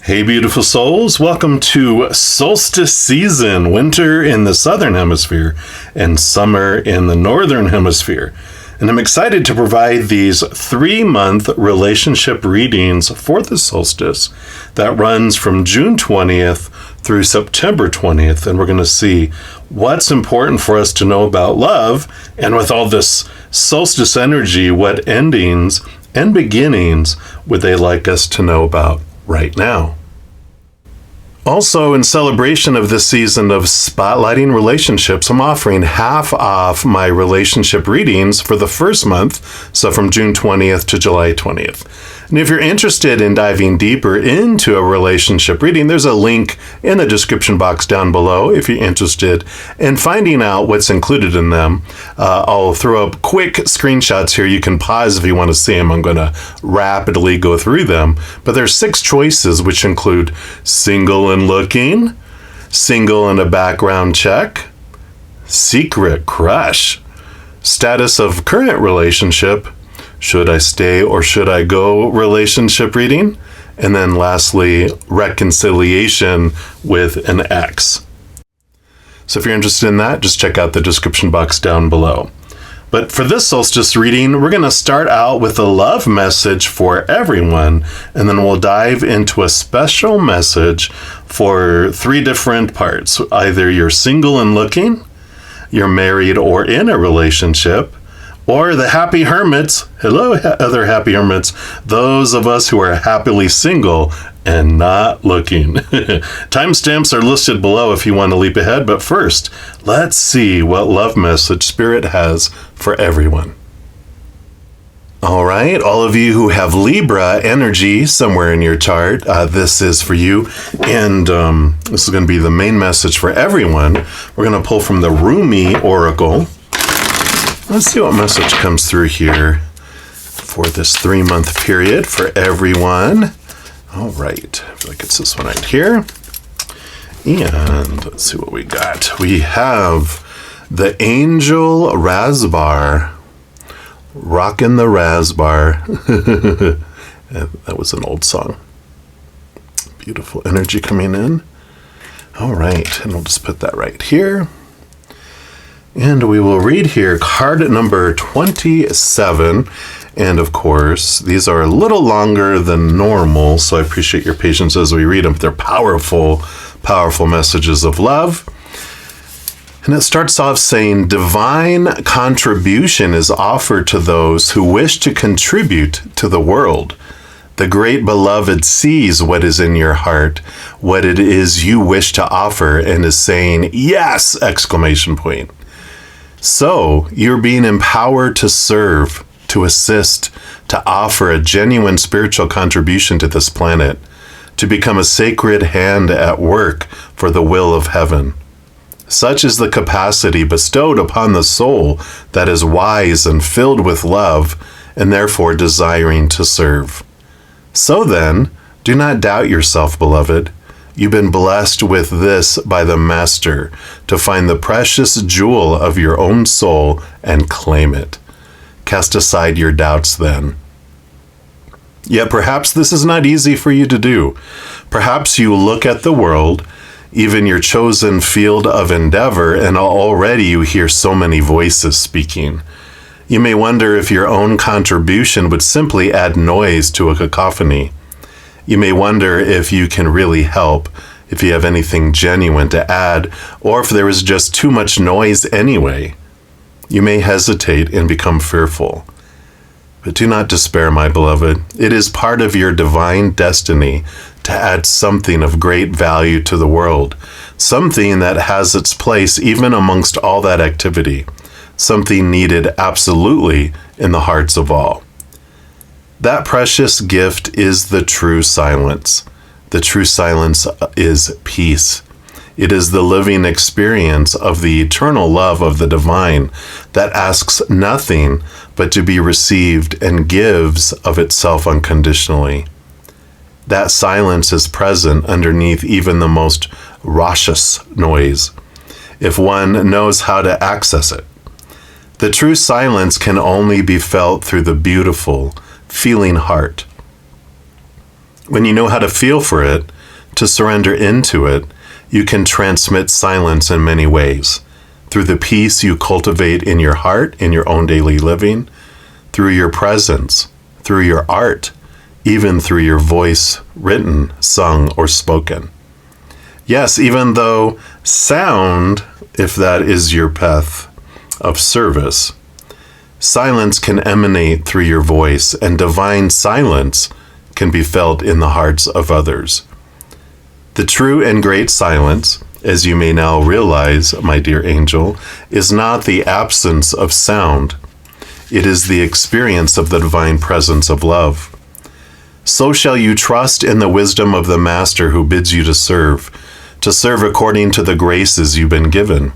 Hey, beautiful souls. Welcome to solstice season, winter in the southern hemisphere and summer in the northern hemisphere. And I'm excited to provide these 3-month relationship readings for the solstice that runs from June 20th through September 20th. And we're going to see what's important for us to know about love. And with all this solstice energy, what endings and beginnings would they like us to know about right now? Also, in celebration of this season of spotlighting relationships, I'm offering half off my relationship readings for the first month, so from June 20th to July 20th. And if you're interested in diving deeper into a relationship reading, there's a link in the description box down below if you're interested in finding out what's included in them. I'll throw up quick screenshots here. You can pause if you want to see them. I'm going to rapidly go through them. But there's 6 choices, which include single and looking, single and a background check, secret crush, status of current relationship, should I stay or should I go relationship reading, and then lastly, reconciliation with an ex. So if you're interested in that, just check out the description box down below. But for this solstice reading, we're going to start out with a love message for everyone, and then we'll dive into a special message for 3 different parts. Either you're single and looking, you're married or in a relationship, or the Happy Hermits. Hello, other Happy Hermits. Those of us who are happily single and not looking. Timestamps are listed below if you want to leap ahead. But first, let's see what love message Spirit has for everyone. All right, all of you who have Libra energy somewhere in your chart, this is for you. And this is going to be the main message for everyone. We're going to pull from the Rumi Oracle. Let's see what message comes through here for this 3-month period for everyone. All right, I feel like it's this one right here. And let's see what we got. We have the Angel Rasbar. Rockin' the Rasbar. That was an old song. Beautiful energy coming in. All right, and we'll just put that right here. And we will read here card number 27. And of course, these are a little longer than normal, so I appreciate your patience as we read them. They're powerful, powerful messages of love. And it starts off saying, divine contribution is offered to those who wish to contribute to the world. The great beloved sees what is in your heart, what it is you wish to offer, and is saying, yes! Exclamation point. So, you're being empowered to serve, to assist, to offer a genuine spiritual contribution to this planet, to become a sacred hand at work for the will of heaven. Such is the capacity bestowed upon the soul that is wise and filled with love, and therefore desiring to serve. So then, do not doubt yourself, beloved. You've been blessed with this by the Master, to find the precious jewel of your own soul and claim it. Cast aside your doubts then. Yet perhaps this is not easy for you to do. Perhaps you look at the world, even your chosen field of endeavor, and already you hear so many voices speaking. You may wonder if your own contribution would simply add noise to a cacophony. You may wonder if you can really help, if you have anything genuine to add, or if there is just too much noise anyway. You may hesitate and become fearful. But do not despair, my beloved. It is part of your divine destiny to add something of great value to the world, something that has its place even amongst all that activity, something needed absolutely in the hearts of all. That precious gift is the true silence. The true silence is peace. It is the living experience of the eternal love of the divine that asks nothing but to be received and gives of itself unconditionally. That silence is present underneath even the most raucous noise, if one knows how to access it. The true silence can only be felt through the beautiful, feeling heart. When you know how to feel for it, to surrender into it, you can transmit silence in many ways. Through the peace you cultivate in your heart, in your own daily living, through your presence, through your art, even through your voice, written, sung, or spoken. Yes, even though sound, if that is your path of service, silence can emanate through your voice, and divine silence can be felt in the hearts of others. The true and great silence, as you may now realize, my dear angel, is not the absence of sound. It is the experience of the divine presence of love. So shall you trust in the wisdom of the Master who bids you to serve according to the graces you've been given.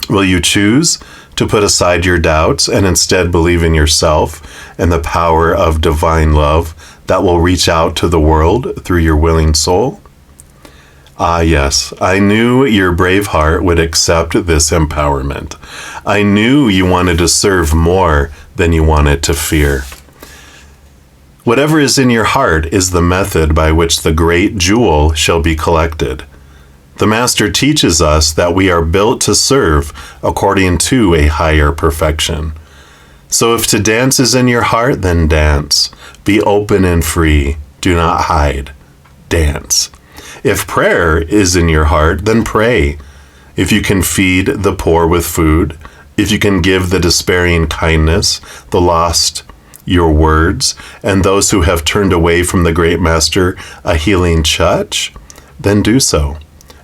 Will you choose to put aside your doubts and instead believe in yourself and the power of divine love that will reach out to the world through your willing soul? Ah, yes, I knew your brave heart would accept this empowerment. I knew you wanted to serve more than you wanted to fear. Whatever is in your heart is the method by which the great jewel shall be collected. The Master teaches us that we are built to serve according to a higher perfection. So if to dance is in your heart, then dance. Be open and free. Do not hide. Dance. If prayer is in your heart, then pray. If you can feed the poor with food, if you can give the despairing kindness, the lost your words, and those who have turned away from the great Master a healing touch, then do so.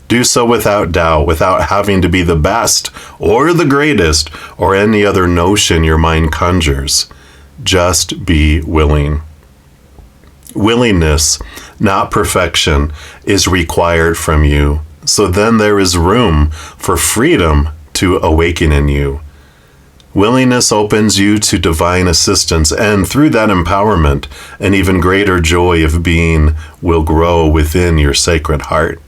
Do so without doubt, without having to be the best or the greatest or any other notion your mind conjures. Just be willing. Willingness, not perfection, is required from you. So then there is room for freedom to awaken in you. Willingness opens you to divine assistance, and through that empowerment, an even greater joy of being will grow within your sacred heart.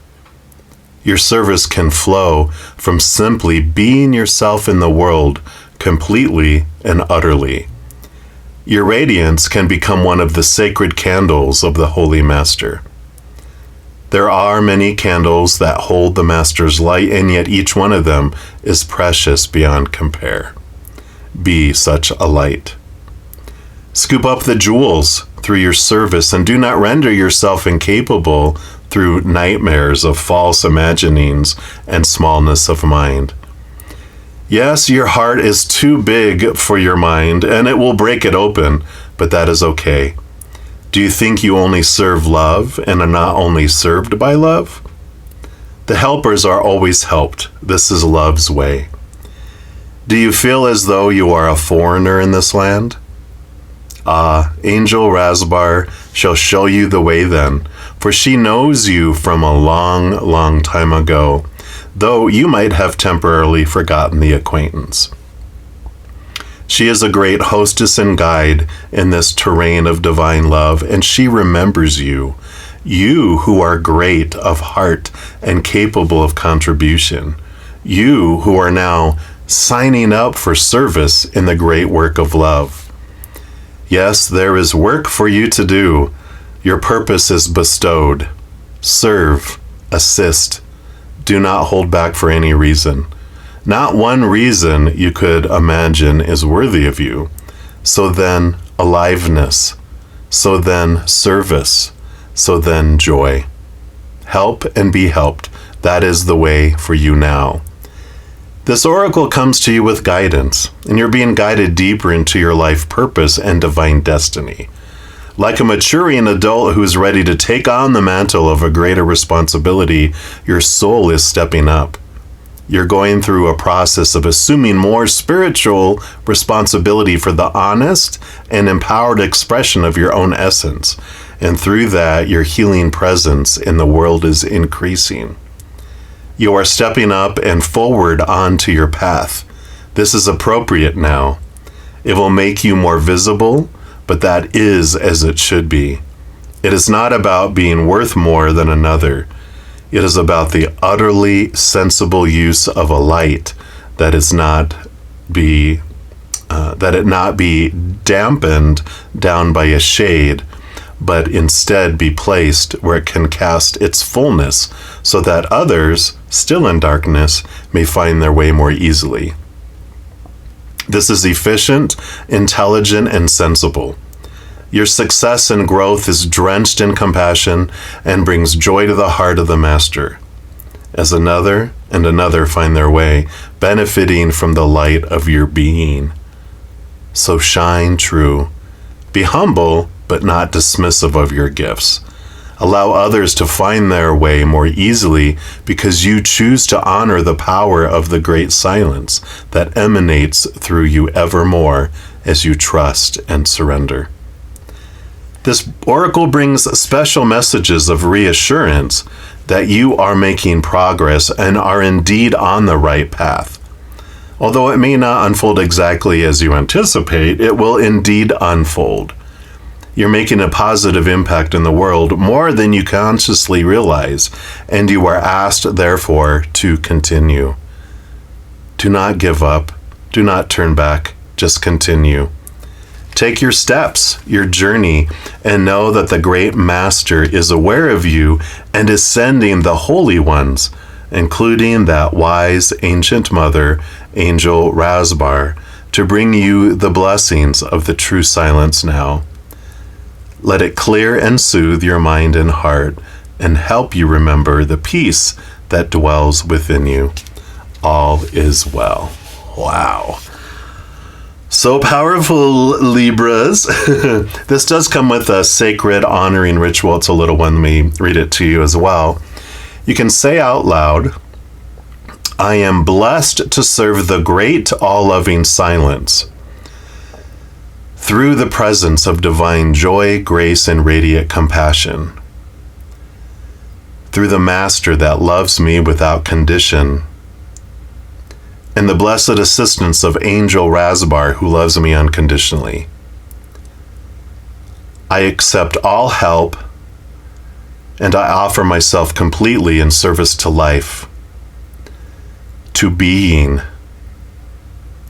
Your service can flow from simply being yourself in the world completely and utterly. Your radiance can become one of the sacred candles of the Holy Master. There are many candles that hold the Master's light, and yet each one of them is precious beyond compare. Be such a light. Scoop up the jewels through your service, and do not render yourself incapable through nightmares of false imaginings and smallness of mind. Yes, your heart is too big for your mind, and it will break it open, but that is okay. Do you think you only serve love and are not only served by love? The helpers are always helped. This is love's way. Do you feel as though you are a foreigner in this land? Ah, Angel Rasbar shall show you the way then, for she knows you from a long, long time ago, though you might have temporarily forgotten the acquaintance. She is a great hostess and guide in this terrain of divine love, and she remembers you, you who are great of heart and capable of contribution, you who are now signing up for service in the great work of love. Yes, there is work for you to do. Your purpose is bestowed. Serve, assist. Do not hold back for any reason. Not one reason you could imagine is worthy of you. So then, aliveness. So then, service. So then, joy. Help and be helped. That is the way for you now. This oracle comes to you with guidance, and you're being guided deeper into your life purpose and divine destiny. Like a maturing adult who is ready to take on the mantle of a greater responsibility, your soul is stepping up. You're going through a process of assuming more spiritual responsibility for the honest and empowered expression of your own essence, and through that, your healing presence in the world is increasing. You are stepping up and forward onto your path. This is appropriate now. It will make you more visible, but that is as it should be. It is not about being worth more than another. It is about the utterly sensible use of a light that it not be dampened down by a shade, but instead be placed where it can cast its fullness, so that others, still in darkness, may find their way more easily. This is efficient, intelligent, and sensible. Your success and growth is drenched in compassion and brings joy to the heart of the Master, as another and another find their way, benefiting from the light of your being. So shine true. Be humble, but not dismissive of your gifts. Allow others to find their way more easily because you choose to honor the power of the great silence that emanates through you evermore as you trust and surrender. This oracle brings special messages of reassurance that you are making progress and are indeed on the right path. Although it may not unfold exactly as you anticipate, it will indeed unfold. You're making a positive impact in the world more than you consciously realize, and you are asked, therefore, to continue. Do not give up. Do not turn back. Just continue. Take your steps, your journey, and know that the great Master is aware of you and is sending the holy ones, including that wise ancient mother, Angel Rasbar, to bring you the blessings of the true silence now. Let it clear and soothe your mind and heart and help you remember the peace that dwells within you. All is well. Wow. So powerful, Libras. This does come with a sacred honoring ritual. It's a little one. Let me read it to you as well. You can say out loud, I am blessed to serve the great all-loving silence. Through the presence of divine joy, grace, and radiant compassion. Through the Master that loves me without condition. And the blessed assistance of Angel Rasbar, who loves me unconditionally. I accept all help, and I offer myself completely in service to life, to being,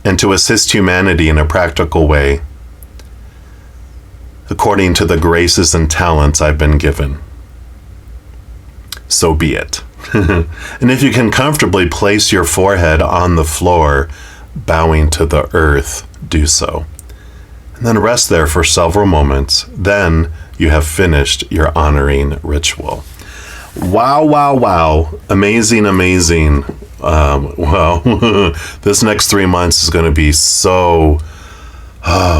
and to assist humanity in a practical way, according to the graces and talents I've been given. So be it. And if you can comfortably place your forehead on the floor, bowing to the earth, do so. And then rest there for several moments. Then you have finished your honoring ritual. Wow, wow, wow. Amazing, amazing. This next 3 months is going to be so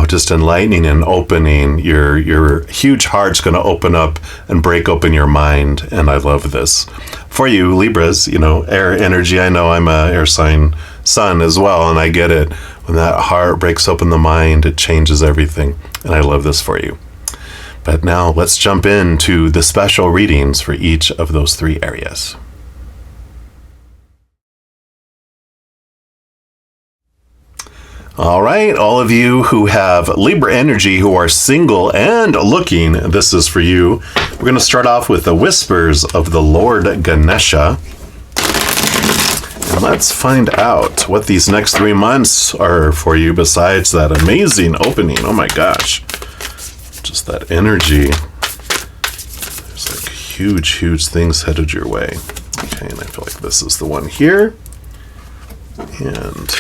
just enlightening and opening. Your huge heart's going to open up and break open your mind. And I love this. For you, Libras, air energy. I know I'm a air sign sun as well, and I get it. When that heart breaks open the mind, it changes everything. And I love this for you. But now let's jump into the special readings for each of those 3 areas. All right, all of you who have Libra energy, who are single and looking, this is for you. We're going to start off with the whispers of the Lord Ganesha. And let's find out what these next 3 months are for you besides that amazing opening. Oh my gosh. Just that energy. There's like huge things headed your way. Okay, and I feel like this is the one here. And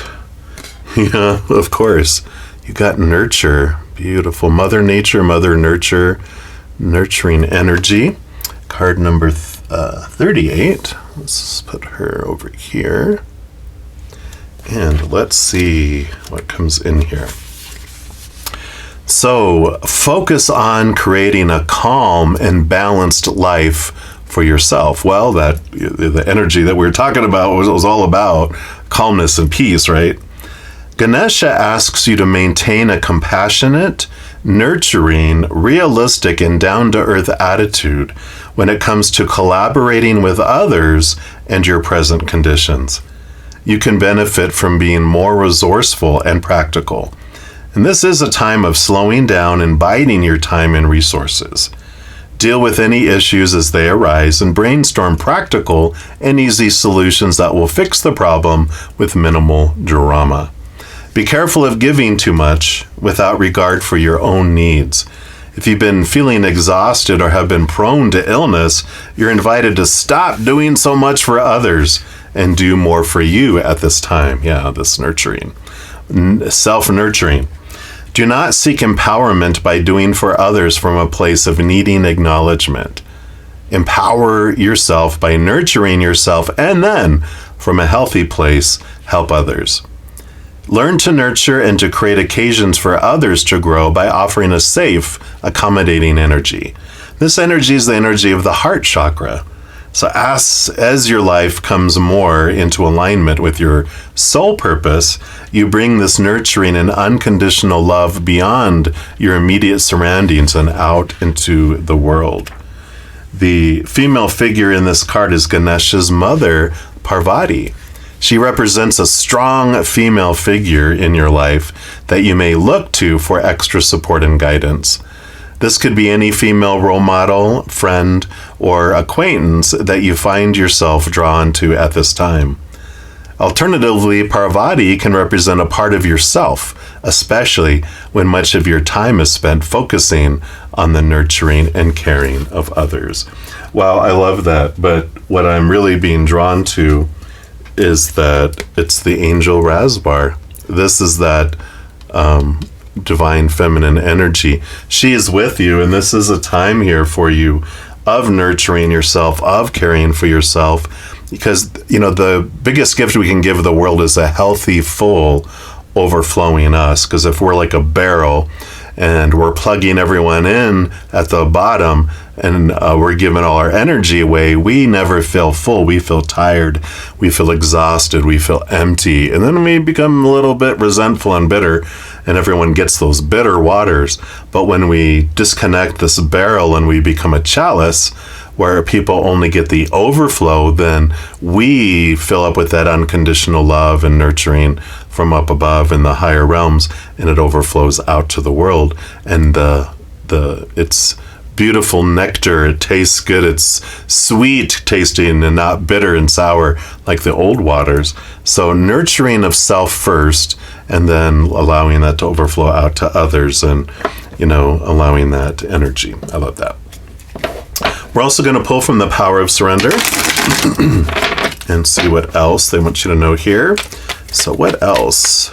yeah, of course. You got nurture. Beautiful. Mother Nature, Mother Nurture, nurturing energy. Card number 38. Let's put her over here. And let's see what comes in here. So, focus on creating a calm and balanced life for yourself. Well, the energy that we were talking about was all about calmness and peace, right? Ganesha asks you to maintain a compassionate, nurturing, realistic, and down-to-earth attitude when it comes to collaborating with others and your present conditions. You can benefit from being more resourceful and practical. And this is a time of slowing down and biding your time and resources. Deal with any issues as they arise and brainstorm practical and easy solutions that will fix the problem with minimal drama. Be careful of giving too much without regard for your own needs. If you've been feeling exhausted or have been prone to illness, you're invited to stop doing so much for others and do more for you at this time. Yeah, this nurturing, self-nurturing. Do not seek empowerment by doing for others from a place of needing acknowledgement. Empower yourself by nurturing yourself, and then, from a healthy place, help others. Learn to nurture and to create occasions for others to grow by offering a safe, accommodating energy. This energy is the energy of the heart chakra. So as your life comes more into alignment with your soul purpose, you bring this nurturing and unconditional love beyond your immediate surroundings and out into the world. The female figure in this card is Ganesha's mother, Parvati. She represents a strong female figure in your life that you may look to for extra support and guidance. This could be any female role model, friend, or acquaintance that you find yourself drawn to at this time. Alternatively, Parvati can represent a part of yourself, especially when much of your time is spent focusing on the nurturing and caring of others. Wow, I love that. But what I'm really being drawn to is that it's the angel Razbar. This is that divine feminine energy. She is with you, and this is a time here for you of nurturing yourself, of caring for yourself, because, you know, the biggest gift we can give the world is a healthy, full, overflowing us. Because if we're like a barrel and we're plugging everyone in at the bottom and we're giving all our energy away, we never feel full. We feel tired. We feel exhausted. We feel empty. And then we become a little bit resentful and bitter, and everyone gets those bitter waters. But when we disconnect this barrel and we become a chalice where people only get the overflow, then we fill up with that unconditional love and nurturing from up above in the higher realms, and it overflows out to the world. And it's beautiful nectar. It tastes good. It's sweet tasting and not bitter and sour like the old waters. So nurturing of self first, and then allowing that to overflow out to others, and, you know, allowing that energy. I love that. We're also going to pull from the power of surrender and see what else they want you to know here. So what else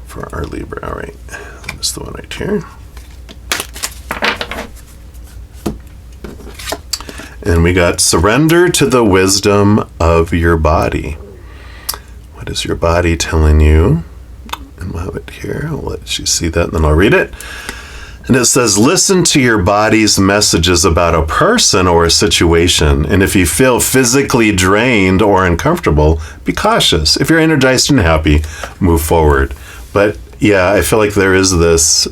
for our Libra? All right, that's the one right here. And we got surrender to the wisdom of your body. What is your body telling you? And we'll have it here. I'll let you see that, and then I'll read it. And it says, listen to your body's messages about a person or a situation. And if you feel physically drained or uncomfortable, be cautious. If you're energized and happy, move forward. But yeah, I feel like there is this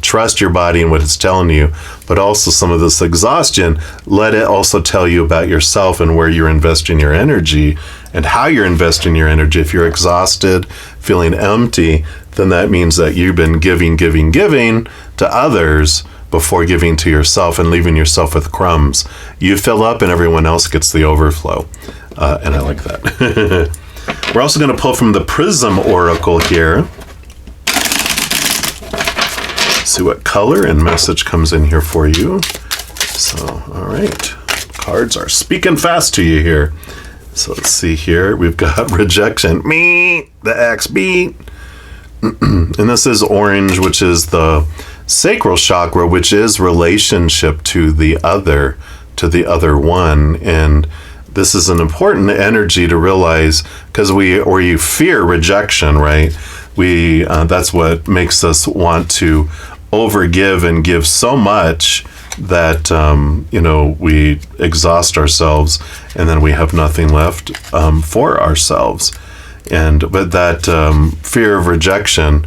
trust your body and what it's telling you, but also some of this exhaustion. Let it also tell you about yourself and where you're investing your energy and how you're investing your energy. If you're exhausted, feeling empty, then that means that you've been giving to others before giving to yourself and leaving yourself with crumbs. You fill up and everyone else gets the overflow. And I like that. We're also going to pull from the Prism Oracle here. See what color and message comes in here for you. So, all right. Cards are speaking fast to you here. So let's see here. We've got rejection. Me, the X beat. And this is orange, which is the sacral chakra, which is relationship to the other one. And this is an important energy to realize, because you fear rejection, right? That's what makes us want to overgive and give so much that we exhaust ourselves, and then we have nothing left for ourselves. But that fear of rejection,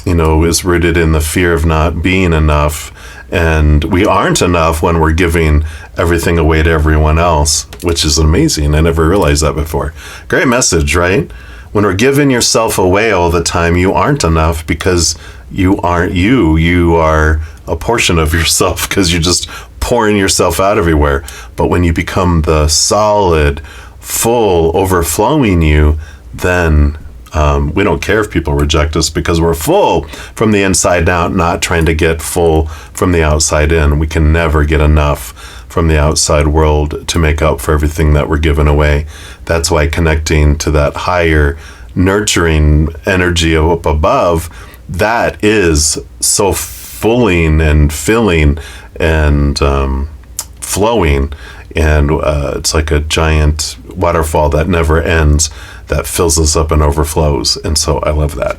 is rooted in the fear of not being enough, and we aren't enough when we're giving everything away to everyone else, which is amazing. I never realized that before. Great message, right? When we're giving yourself away all the time, you aren't enough, because you aren't you. You are a portion of yourself, because you're just pouring yourself out everywhere. But when you become the solid, full, overflowing you, then We don't care if people reject us because we're full from the inside out, not trying to get full from the outside in. We can never get enough from the outside world to make up for everything that we're giving away. That's why connecting to that higher, nurturing energy up above, that is so fulfilling and filling and flowing. And it's like a giant waterfall that never ends, that fills us up and overflows. And so I love that.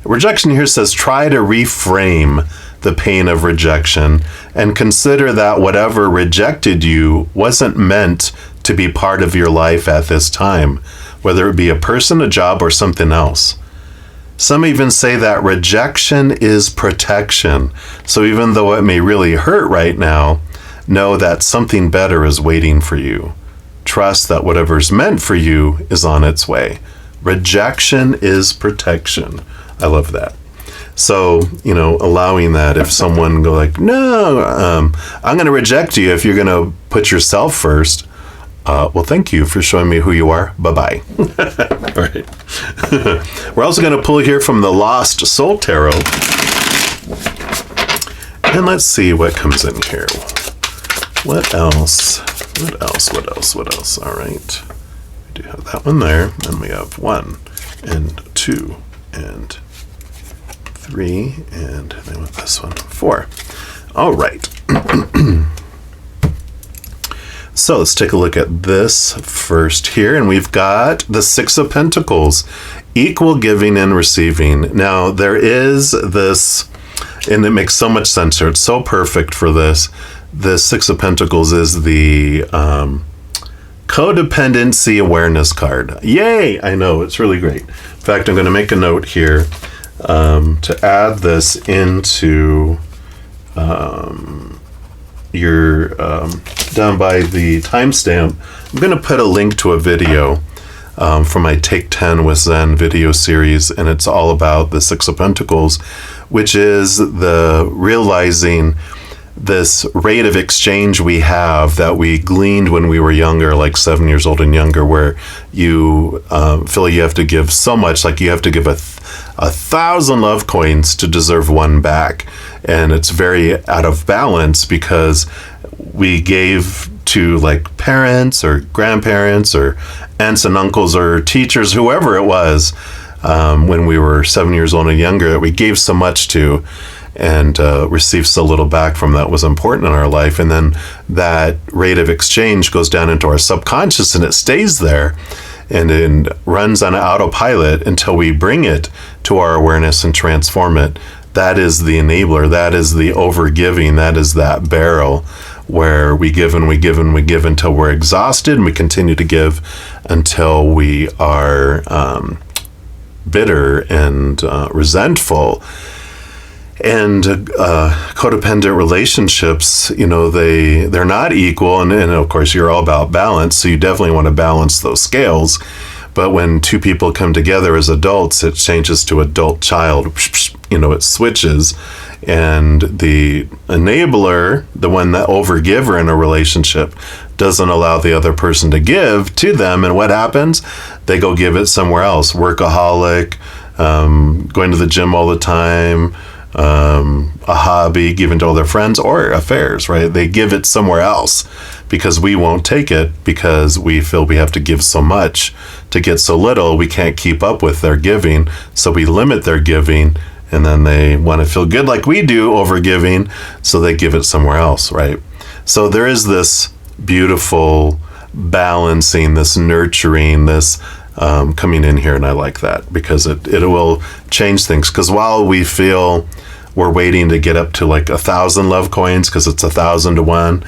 Rejection here says, try to reframe the pain of rejection and consider that whatever rejected you wasn't meant to be part of your life at this time, whether it be a person, a job, or something else. Some even say that rejection is protection. So even though it may really hurt right now, know that something better is waiting for you. Trust that whatever's meant for you is on its way. Rejection is protection. I love that. So, allowing that, if someone go like, no, I'm going to reject you if you're going to put yourself first. Well, thank you for showing me who you are. Bye-bye. All right. We're also going to pull here from the Lost Soul Tarot. And let's see what comes in here. What else? All right. We do have that one there. And we have 1 and 2 and 3. And then with this one, 4. All right. So let's take a look at this first here. And we've got the 6 of Pentacles, equal giving and receiving. Now, there is this, and it makes so much sense here. It's so perfect for this. The 6 of Pentacles is the codependency awareness card. Yay! I know, it's really great. In fact, I'm going to make a note here to add this into your down by the timestamp. I'm going to put a link to a video from my Take 10 with Zen video series, and it's all about the 6 of Pentacles, which is the realizing this rate of exchange we have that we gleaned when we were younger, like 7 years old and younger, where you feel you have to give so much, like you have to give 1,000 love coins to deserve 1 back. And it's very out of balance because we gave to like parents or grandparents or aunts and uncles or teachers, whoever it was, when we were 7 years old and younger, that we gave so much to, and received so little back from that was important in our life. And then that rate of exchange goes down into our subconscious and it stays there and it runs on autopilot until we bring it to our awareness and transform it. That is the enabler. That is the overgiving. That is that barrel where we give and we give and we give until we're exhausted, and we continue to give until we are bitter and resentful. And codependent relationships, they're not equal. And of course, you're all about balance. So you definitely want to balance those scales. But when 2 people come together as adults, it changes to adult child. It switches. And the enabler, the one that overgiver in a relationship, doesn't allow the other person to give to them. And what happens? They go give it somewhere else. Workaholic, going to the gym all the time, a hobby given to all their friends, or affairs, right? They give it somewhere else because we won't take it because we feel we have to give so much to get so little. We can't keep up with their giving, so we limit their giving, and then they want to feel good like we do over giving, so they give it somewhere else, right? So there is this beautiful balancing, this nurturing, this coming in here, and I like that because it will change things. Because while we feel we're waiting to get up to like 1,000 love coins because it's 1,000 to 1,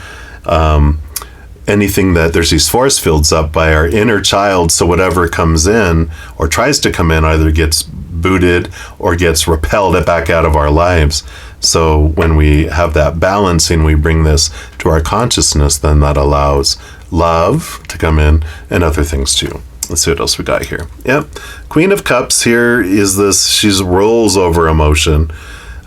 anything that there's these force fields up by our inner child, so whatever comes in or tries to come in either gets booted or gets repelled back out of our lives. So when we have that balancing, we bring this to our consciousness, then that allows love to come in and other things too. Let's see what else we got here. Yep. Queen of Cups here is this, she's rules over emotion.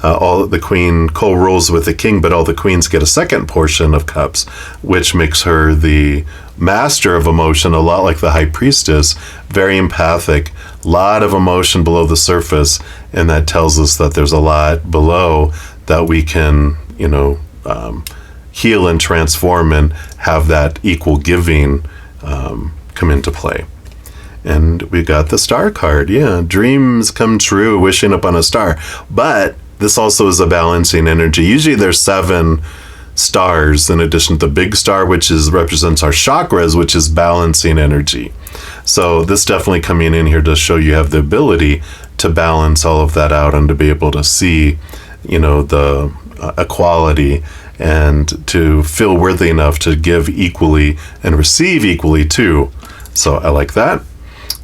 All the queen co-rules with the king, but all the queens get a second portion of cups, which makes her the master of emotion, a lot like the high priestess, very empathic, lot of emotion below the surface, and that tells us that there's a lot below that we can, heal and transform and have that equal giving come into play. And we got the star card. Yeah, dreams come true, wishing upon a star. But this also is a balancing energy. Usually there's 7 stars in addition to the big star, which represents our chakras, which is balancing energy. So this definitely coming in here to show you have the ability to balance all of that out and to be able to see, the equality and to feel worthy enough to give equally and receive equally too. So I like that.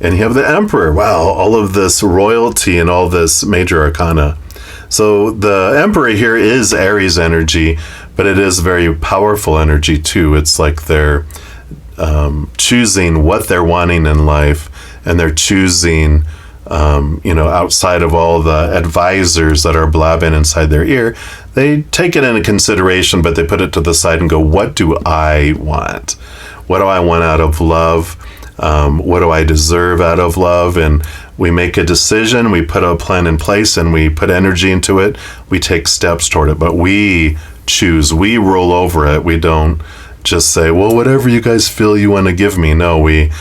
And you have the Emperor. Wow, all of this royalty and all this major arcana. So the Emperor here is Aries energy, but it is very powerful energy too. It's like they're choosing what they're wanting in life, and they're choosing, outside of all the advisors that are blabbing inside their ear. They take it into consideration, but they put it to the side and go, what do I want? What do I want out of love? What do I deserve out of love? And we make a decision, we put a plan in place, and we put energy into it. We take steps toward it, but we choose, we roll over it. We don't just say, well, whatever you guys feel you want to give me. No, we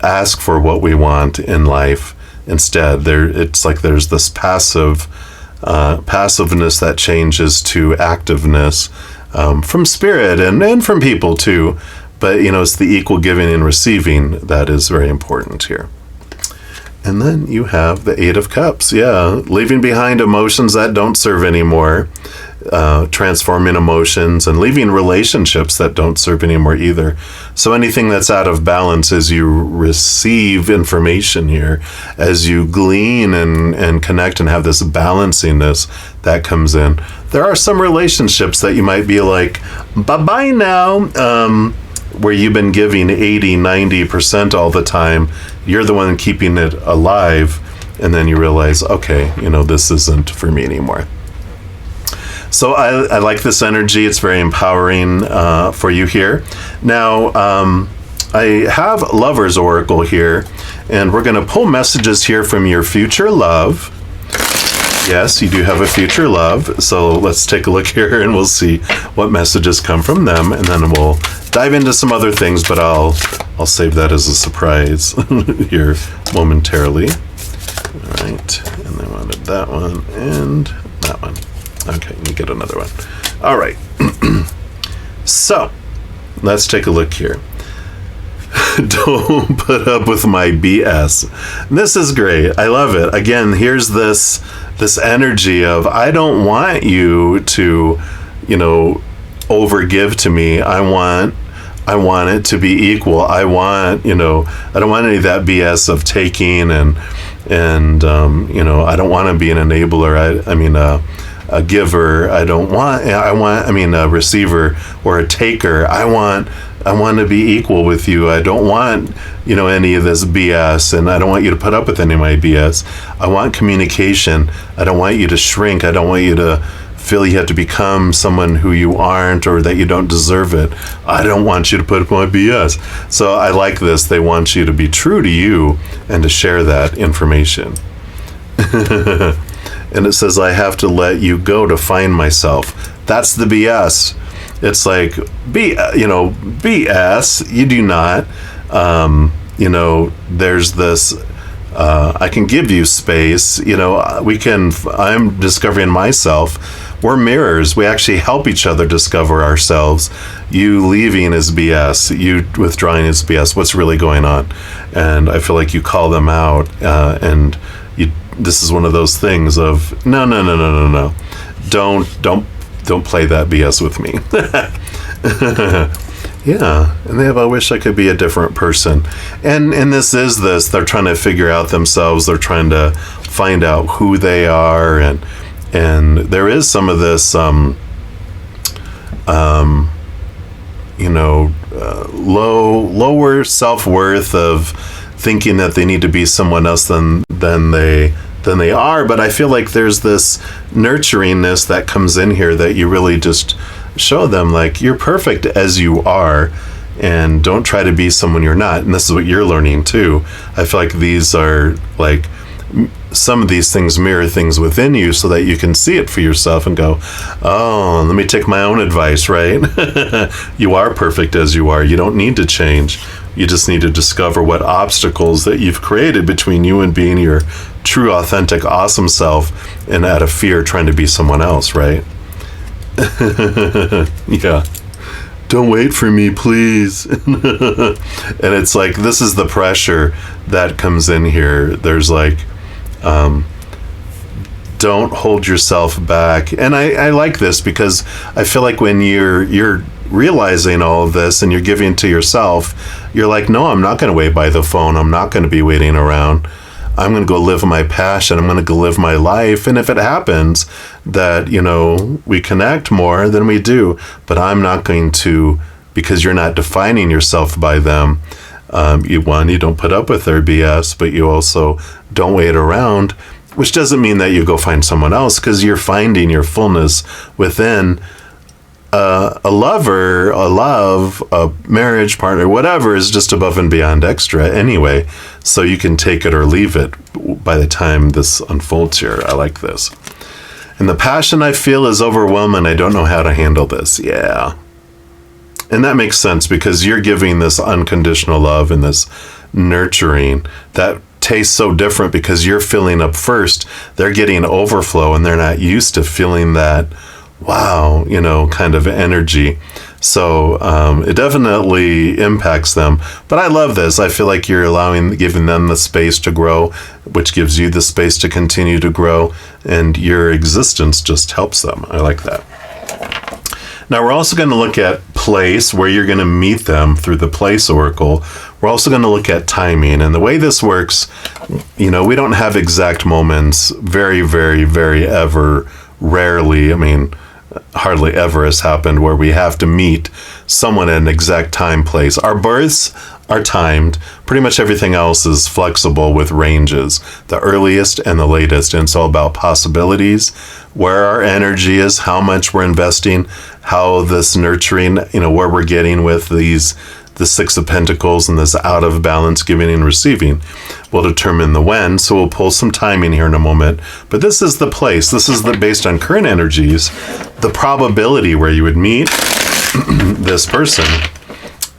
ask for what we want in life. Instead, it's like there's this passiveness that changes to activeness from spirit and from people too. But, it's the equal giving and receiving that is very important here. And then you have the 8 of Cups. Yeah, leaving behind emotions that don't serve anymore, transforming emotions, and leaving relationships that don't serve anymore either. So anything that's out of balance as you receive information here, as you glean and connect and have this balancingness that comes in. There are some relationships that you might be like, bye-bye now, where you've been giving 80, 90% all the time. You're the one keeping it alive, and then you realize, okay, this isn't for me anymore. So I like this energy. It's very empowering for you here. Now, I have Lover's Oracle here, and we're going to pull messages here from your future love. Yes, you do have a future love. So let's take a look here, and we'll see what messages come from them, and then we'll dive into some other things, but I'll save that as a surprise here momentarily. All right, and I wanted that one and that one. Okay, let me get another one. All right. So let's take a look here. Don't put up with my BS. This is great. I love it. Again, here's this energy of, I don't want you to, overgive to me. I want it to be equal. I don't want any of that BS of taking and I don't want to be an enabler. A giver. I want a receiver or a taker. I want to be equal with you. I don't want, any of this BS, and I don't want you to put up with any of my BS. I want communication. I don't want you to shrink. I don't want you to feel you have to become someone who you aren't or that you don't deserve it. I don't want you to put up my BS. So I like this. They want you to be true to you and to share that information. And it says, I have to let you go to find myself. That's the BS. It's like, BS, you do not. There's this, I can give you space. I'm discovering myself. We're mirrors. We actually help each other discover ourselves. You leaving is BS. You withdrawing is BS. What's really going on? And I feel like you call them out, and this is one of those things of no. Don't play that BS with me. Yeah, and they have, I wish I could be a different person. And they're trying to figure out themselves. They're trying to find out who they are, and there is some of this lower self-worth of thinking that they need to be someone else than they are. But I feel like there's this nurturingness that comes in here that you really just show them, like, you're perfect as you are, and don't try to be someone you're not. And this is what you're learning too. I feel like these are like, some of these things mirror things within you so that you can see it for yourself and go, oh, let me take my own advice, right? You are perfect as you are. You don't need to change. You just need to discover what obstacles that you've created between you and being your true, authentic, awesome self, and out of fear trying to be someone else, right? Yeah. Don't wait for me, please. And it's like, this is the pressure that comes in here. There's like, don't hold yourself back. And I like this because I feel like when you're realizing all of this and you're giving to yourself, you're like, no, I'm not going to wait by the phone. I'm not going to be waiting around. I'm going to go live my passion. I'm going to go live my life. And if it happens that, we connect more, then we do. But I'm not going to, because you're not defining yourself by them. You don't put up with their BS, but you also don't wait around, which doesn't mean that you go find someone else, because you're finding your fullness within a lover, a love, a marriage partner, whatever is just above and beyond extra anyway. So you can take it or leave it by the time this unfolds here. I like this. And the passion I feel is overwhelming. I don't know how to handle this. Yeah. And that makes sense because you're giving this unconditional love and this nurturing that tastes so different because you're filling up first. They're getting overflow and they're not used to feeling that, wow, kind of energy. So it definitely impacts them. But I love this. I feel like you're giving them the space to grow, which gives you the space to continue to grow. And your existence just helps them. I like that. Now, we're also going to look at place, where you're going to meet them through the place oracle. We're also going to look at timing. And the way this works, we don't have exact moments. Very, very, very rarely. I mean, hardly ever has happened where we have to meet someone at an exact time, place. Our births are timed. Pretty much everything else is flexible with ranges, the earliest and the latest. And it's all about possibilities, where our energy is, how much we're investing, how this nurturing, where we're getting with the Six of Pentacles and this out of balance giving and receiving will determine the when. So we'll pull some timing here in a moment. But this is the place. This is based on current energies, the probability where you would meet this person.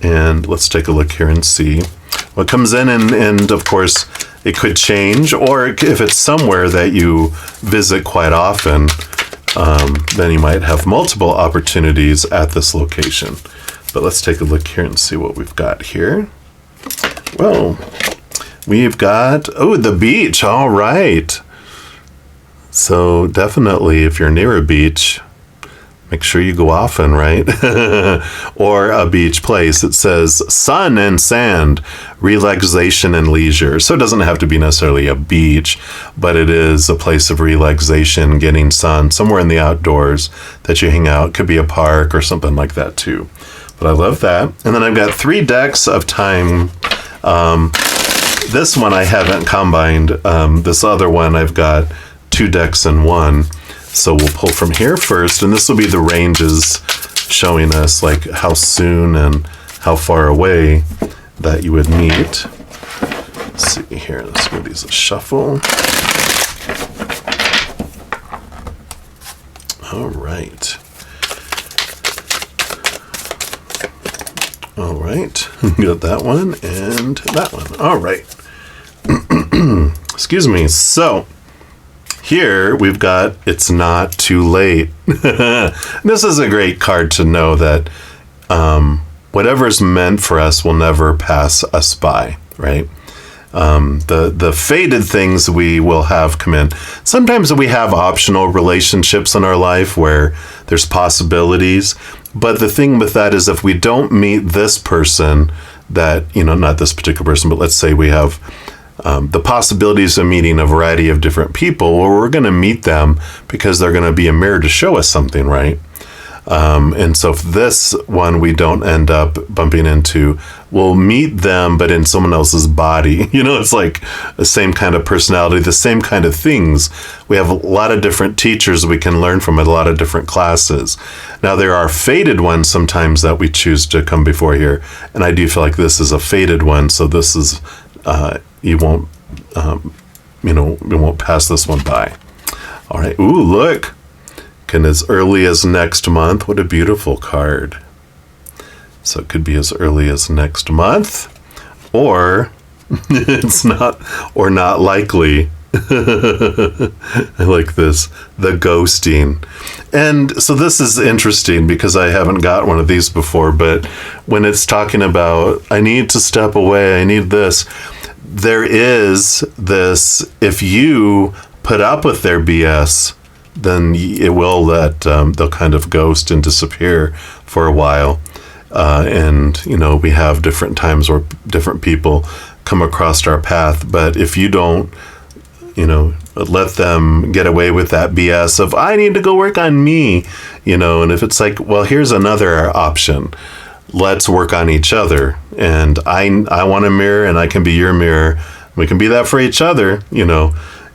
And let's take a look here and see what comes in. And of course, it could change. Or if it's somewhere that you visit quite often, then you might have multiple opportunities at this location. But let's take a look here and see what we've got here. Well, we've got, the beach. All right. So definitely, if you're near a beach, make sure you go often, right? Or a beach place. It says sun and sand, relaxation and leisure. So it doesn't have to be necessarily a beach, but it is a place of relaxation, getting sun, somewhere in the outdoors that you hang out. Could be a park or something like that too. But I love that. And then I've got 3 decks of time. This one I haven't combined. This other one I've got 2 decks in one. So we'll pull from here first, and this will be the ranges showing us like how soon and how far away that you would meet. Let's see here. Let's give these a shuffle. All right. All right. Got that one and that one. All right. Excuse me. So here we've got it's not too late. This is a great card to know that whatever's meant for us will never pass us by, right? The fated things we will have come in. Sometimes we have optional relationships in our life where there's possibilities. But the thing with that is if we don't meet this person that, not this particular person, but let's say we have the possibilities of meeting a variety of different people, well, we're going to meet them because they're going to be a mirror to show us something, right? And so if this one we don't end up bumping into, we'll meet them, but in someone else's body. It's like the same kind of personality, the same kind of things. We have a lot of different teachers we can learn from at a lot of different classes. Now, there are fated ones sometimes that we choose to come before here. And I do feel like this is a fated one. So this is, we won't pass this one by. All right. Ooh, look. And as early as next month. What a beautiful card. So it could be as early as next month, or it's not, or not likely. I like this, the ghosting. And so this is interesting because I haven't got one of these before, but when it's talking about, I need to step away, I need this, there is this, if you put up with their BS, then it will they'll kind of ghost and disappear for a while. And we have different times where different people come across our path. But if you don't, let them get away with that BS of, I need to go work on me, and if it's like, well, here's another option. Let's work on each other. And I want a mirror and I can be your mirror. We can be that for each other,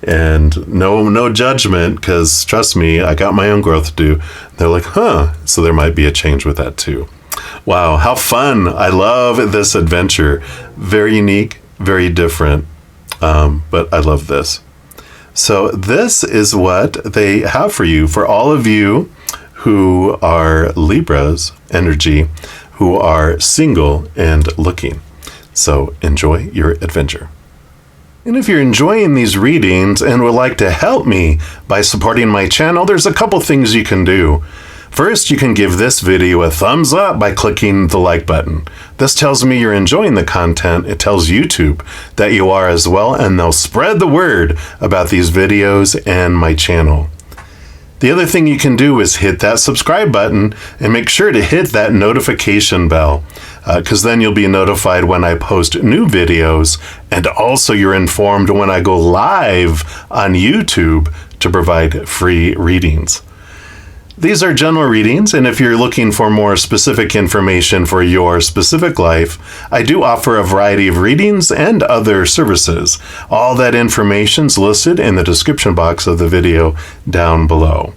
and no judgment, because trust me, I got my own growth to do. They're like, so there might be a change with that too. Wow, how fun. I love this adventure. Very unique, very different, but I love this. So this is what they have for you, for all of you who are Libra's energy, who are single and looking. So enjoy your adventure. And if you're enjoying these readings and would like to help me by supporting my channel, there's a couple things you can do. First, you can give this video a thumbs up by clicking the like button. This tells me you're enjoying the content. It tells YouTube that you are as well, and they'll spread the word about these videos and my channel. The other thing you can do is hit that subscribe button and make sure to hit that notification bell, because then you'll be notified when I post new videos, and also you're informed when I go live on YouTube to provide free readings. These are general readings, and if you're looking for more specific information for your specific life, I do offer a variety of readings and other services. All that information's listed in the description box of the video down below.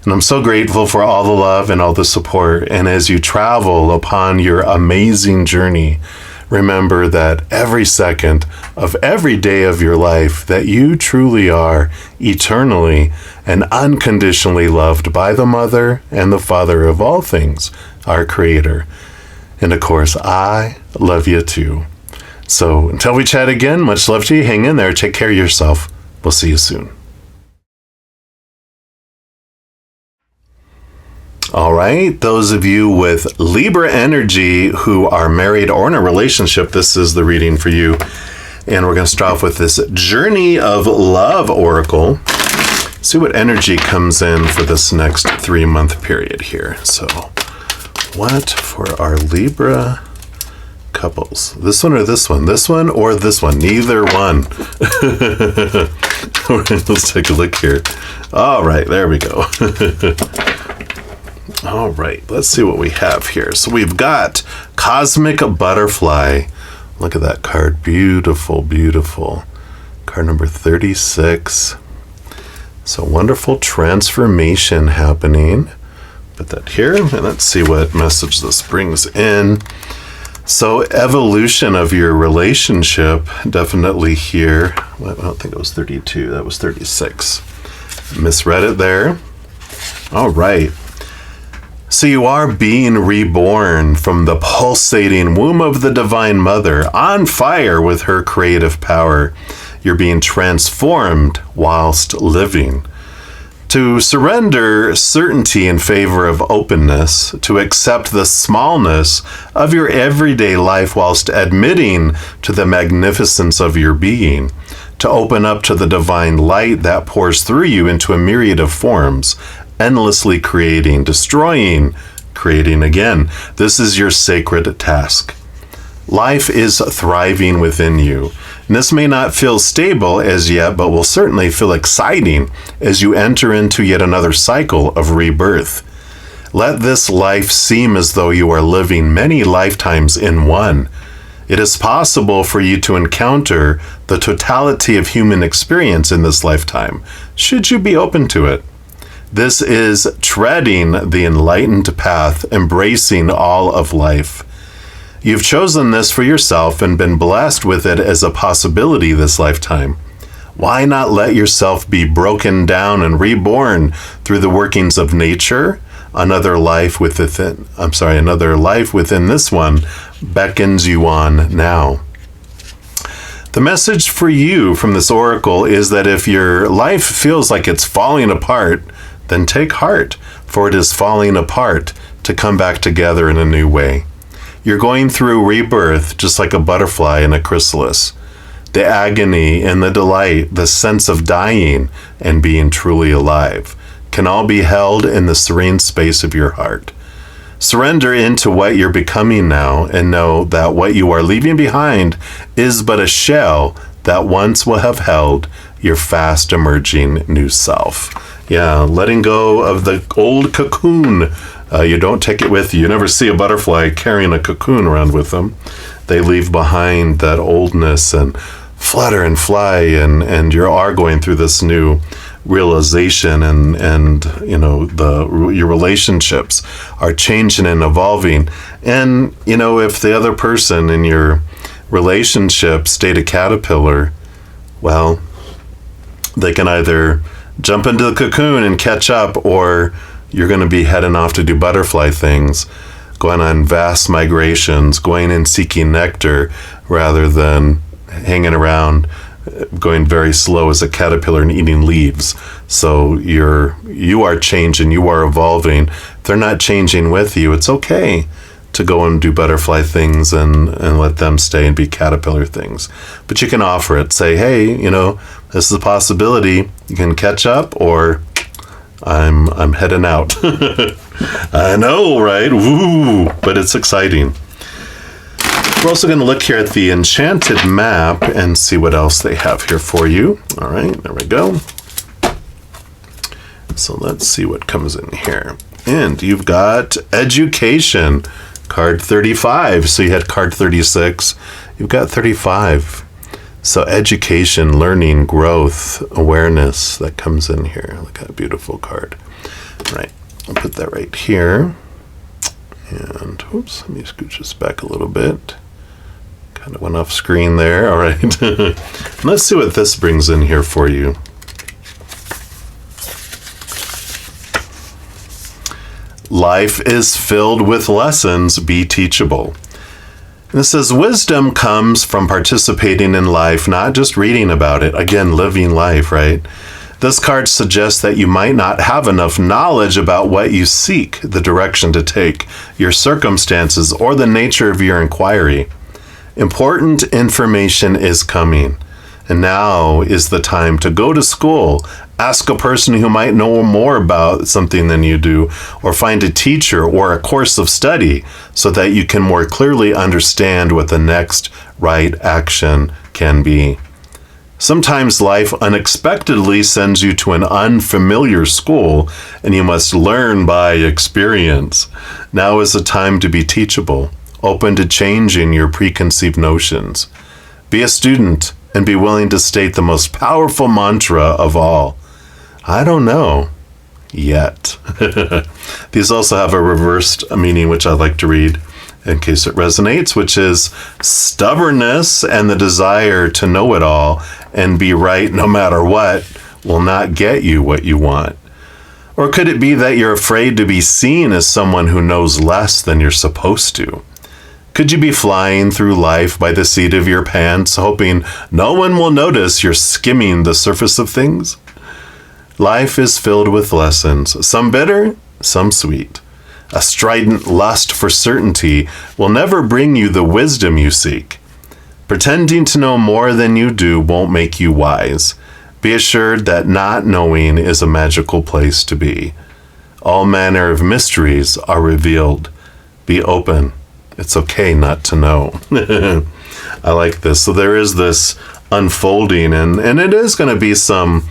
And I'm so grateful for all the love and all the support, and as you travel upon your amazing journey, remember that every second of every day of your life that you truly are eternally and unconditionally loved by the Mother and the Father of all things, our Creator. And of course, I love you too. So until we chat again, much love to you. Hang in there. Take care of yourself. We'll see you soon. All right, those of you with Libra energy who are married or in a relationship, this is the reading for you. And we're going to start off with this Journey of Love Oracle. See what energy comes in for this next 3-month period here. So, what for our Libra couples? This one or this one? This one or this one? Neither one. All right, let's take a look here. All right, there we go. All right, let's see what we have here. So we've got Cosmic Butterfly. Look at that card. Beautiful, beautiful. Card number 36. So wonderful transformation happening. Put that here, and let's see what message this brings in. So evolution of your relationship, definitely here. I don't think it was 32. That was 36. Misread it there. All right. So you are being reborn from the pulsating womb of the Divine Mother, on fire with her creative power. You're being transformed whilst living. To surrender certainty in favor of openness, to accept the smallness of your everyday life whilst admitting to the magnificence of your being, to open up to the divine light that pours through you into a myriad of forms, endlessly creating, destroying, creating again. This is your sacred task. Life is thriving within you. And this may not feel stable as yet, but will certainly feel exciting as you enter into yet another cycle of rebirth. Let this life seem as though you are living many lifetimes in one. It is possible for you to encounter the totality of human experience in this lifetime, should you be open to it. This is treading the enlightened path, embracing all of life. You've chosen this for yourself and been blessed with it as a possibility this lifetime. Why not let yourself be broken down and reborn through the workings of nature? Another life within this one beckons you on now. The message for you from this oracle is that if your life feels like it's falling apart, then take heart, for it is falling apart to come back together in a new way. You're going through rebirth just like a butterfly in a chrysalis. The agony and the delight, the sense of dying and being truly alive, can all be held in the serene space of your heart. Surrender into what you're becoming now and know that what you are leaving behind is but a shell that once will have held your fast emerging new self. Yeah, letting go of the old cocoon. You don't take it with you. You never see a butterfly carrying a cocoon around with them. They leave behind that oldness and flutter and fly, and you are going through this new realization, and your relationships are changing and evolving. And if the other person in your relationship stayed a caterpillar, well, they can either jump into the cocoon and catch up, or you're going to be heading off to do butterfly things, going on vast migrations, going and seeking nectar rather than hanging around, going very slow as a caterpillar and eating leaves. So you are changing, you are evolving. If they're not changing with you, it's okay to go and do butterfly things and let them stay and be caterpillar things. But you can offer it. Say, hey, this is a possibility. You can catch up, or I'm heading out. I know, right? Woo! But it's exciting. We're also going to look here at the enchanted map and see what else they have here for you. All right, there we go. So let's see what comes in here. And you've got education, card 35. So you had card 36. You've got 35. So education, learning, growth, awareness, that comes in here. Look at that beautiful card. All right, I'll put that right here. And, oops, let me scooch this back a little bit. Kind of went off screen there. All right. Let's see what this brings in here for you. Life is filled with lessons. Be teachable. And it says wisdom comes from participating in life, not just reading about it. Again, living life, right? This card suggests that you might not have enough knowledge about what you seek, the direction to take, your circumstances, or the nature of your inquiry. Important information is coming, and now is the time to go to school, ask a person who might know more about something than you do, or find a teacher or a course of study so that you can more clearly understand what the next right action can be. Sometimes life unexpectedly sends you to an unfamiliar school, and you must learn by experience. Now is the time to be teachable, open to changing your preconceived notions. Be a student and be willing to state the most powerful mantra of all. I don't know yet. These also have a reversed meaning, which I'd like to read in case it resonates, which is stubbornness and the desire to know it all and be right no matter what will not get you what you want. Or could it be that you're afraid to be seen as someone who knows less than you're supposed to? Could you be flying through life by the seat of your pants, hoping no one will notice you're skimming the surface of things? Life is filled with lessons, some bitter, some sweet. A strident lust for certainty will never bring you the wisdom you seek. Pretending to know more than you do won't make you wise. Be assured that not knowing is a magical place to be. All manner of mysteries are revealed. Be open. It's okay not to know. I like this. So there is this unfolding, and it is going to be some,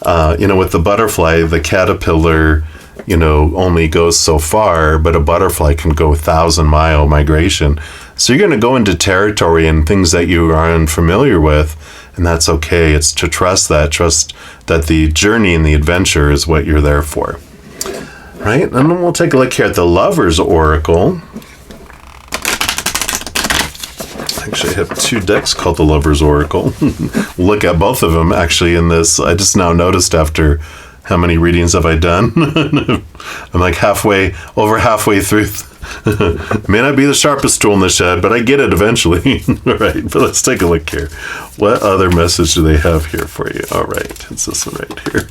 with the butterfly, the caterpillar, only goes so far, but a butterfly can go 1,000-mile migration. So you're going to go into territory and things that you are unfamiliar with, and that's okay. It's to trust that the journey and the adventure is what you're there for. Right? And then we'll take a look here at the Lover's Oracle. Actually, I have 2 decks called the Lover's Oracle. Look at both of them actually in this. I just now noticed after how many readings have I done? I'm like over halfway through. May not be the sharpest tool in the shed, but I get it eventually. All right, but let's take a look here. What other message do they have here for you? All right, it's this one right here.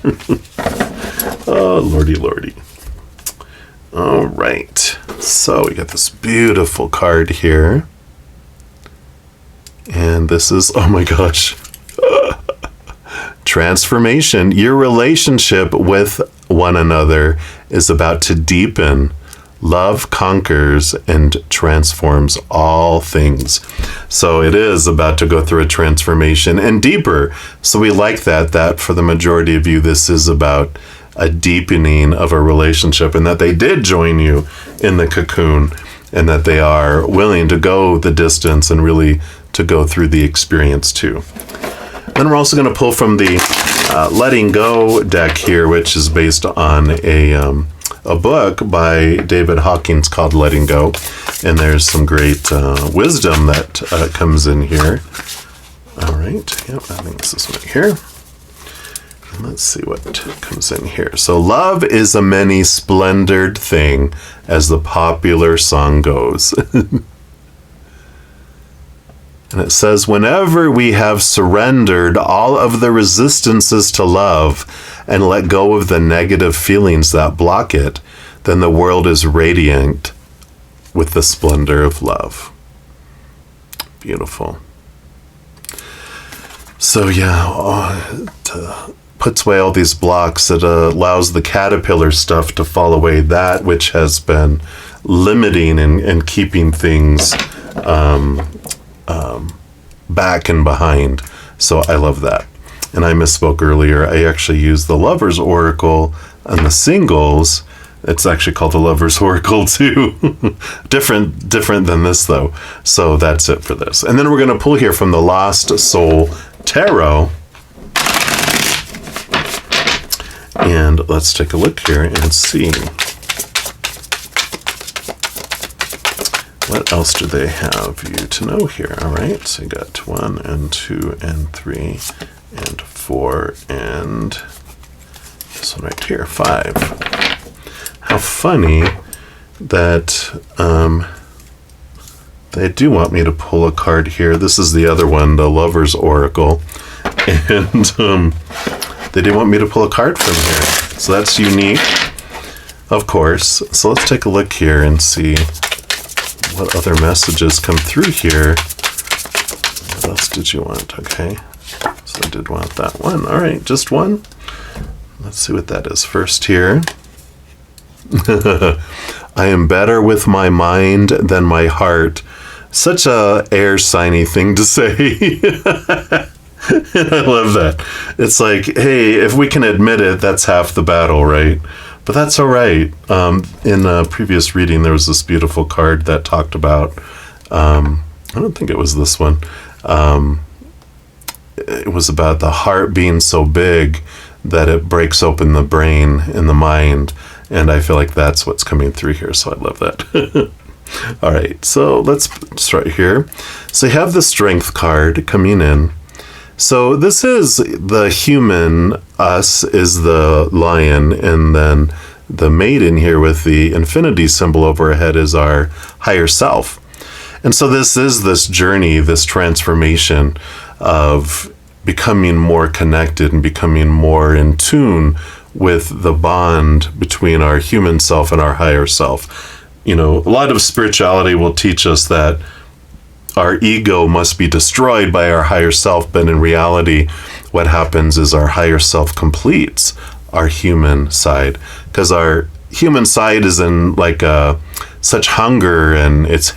Oh, lordy. All right, so we got this beautiful card here. And this is, oh my gosh, transformation. Your relationship with one another is about to deepen. Love conquers and transforms all things. So it is about to go through a transformation and deeper. So we like that for the majority of you, this is about a deepening of a relationship, and that they did join you in the cocoon, and that they are willing to go the distance and really to go through the experience too. Then we're also going to pull from the Letting Go deck here, which is based on a book by David Hawkins called Letting Go. And there's some great wisdom that comes in here. All right. Yep, I think it's this one right here. And let's see what comes in here. So, love is a many splendored thing, as the popular song goes. And it says, whenever we have surrendered all of the resistances to love and let go of the negative feelings that block it, then the world is radiant with the splendor of love. Beautiful. So it puts away all these blocks. It allows the caterpillar stuff to fall away, that which has been limiting and keeping things back and behind. So I love that. And I misspoke earlier. I actually used the Lover's Oracle on the singles. It's actually called the Lover's Oracle too. different than this though. So that's it for this. And then we're going to pull here from the Lost Soul Tarot. And let's take a look here and see. What else do they have you to know here? All right, so you got 1 and 2 and 3 and 4 and this one right here, 5. How funny that they do want me to pull a card here. This is the other one, the Lover's Oracle. And they do want me to pull a card from here. So that's unique, of course. So let's take a look here and see what other messages come through here. What else did you want? Okay, so I did want that one. All right, just one. Let's see what that is first here. I am better with my mind than my heart. Such a air signy thing to say. And I love that. It's like, hey, if we can admit it, that's half the battle, right? But that's all right. In a previous reading, there was this beautiful card that talked about, I don't think it was this one. It was about the heart being so big that it breaks open the brain and the mind. And I feel like that's what's coming through here. So I love that. All right, so let's start here. So you have the Strength card coming in. So this is the human, us is the lion, and then the maiden here with the infinity symbol over her head is our higher self. And so this is this journey, this transformation of becoming more connected and becoming more in tune with the bond between our human self and our higher self. A lot of spirituality will teach us that our ego must be destroyed by our higher self, but in reality, what happens is our higher self completes our human side, because our human side is in such hunger, and it's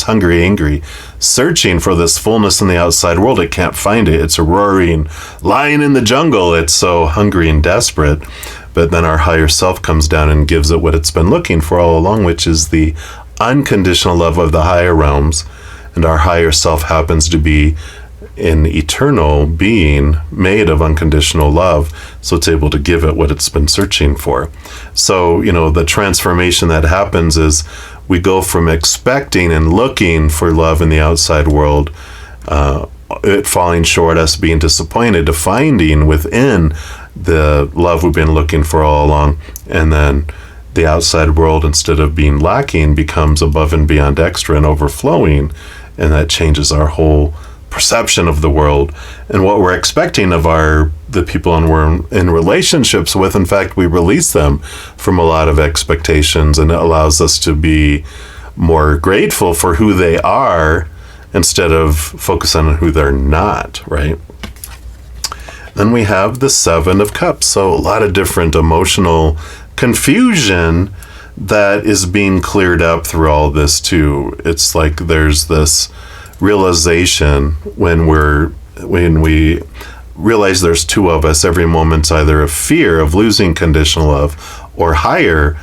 hungry, searching for this fullness in the outside world. It can't find it. It's a roaring lion in the jungle. It's so hungry and desperate. but then our higher self comes down and gives it what it's been looking for all along, which is the unconditional love of the higher realms. And our higher self happens to be an eternal being made of unconditional love, so it's able to give it what it's been searching for. So, the transformation that happens is we go from expecting and looking for love in the outside world, it falling short, us being disappointed, to finding within the love we've been looking for all along. And then the outside world, instead of being lacking, becomes above and beyond extra and overflowing. And that changes our whole perception of the world and what we're expecting of the people we're in relationships with. In fact, we release them from a lot of expectations, and it allows us to be more grateful for who they are instead of focus on who they're not, right? Then we have the Seven of Cups. So a lot of different emotional confusion that is being cleared up through all this too. It's like there's this realization when we realize there's two of us. Every moment's either a fear of losing conditional love or higher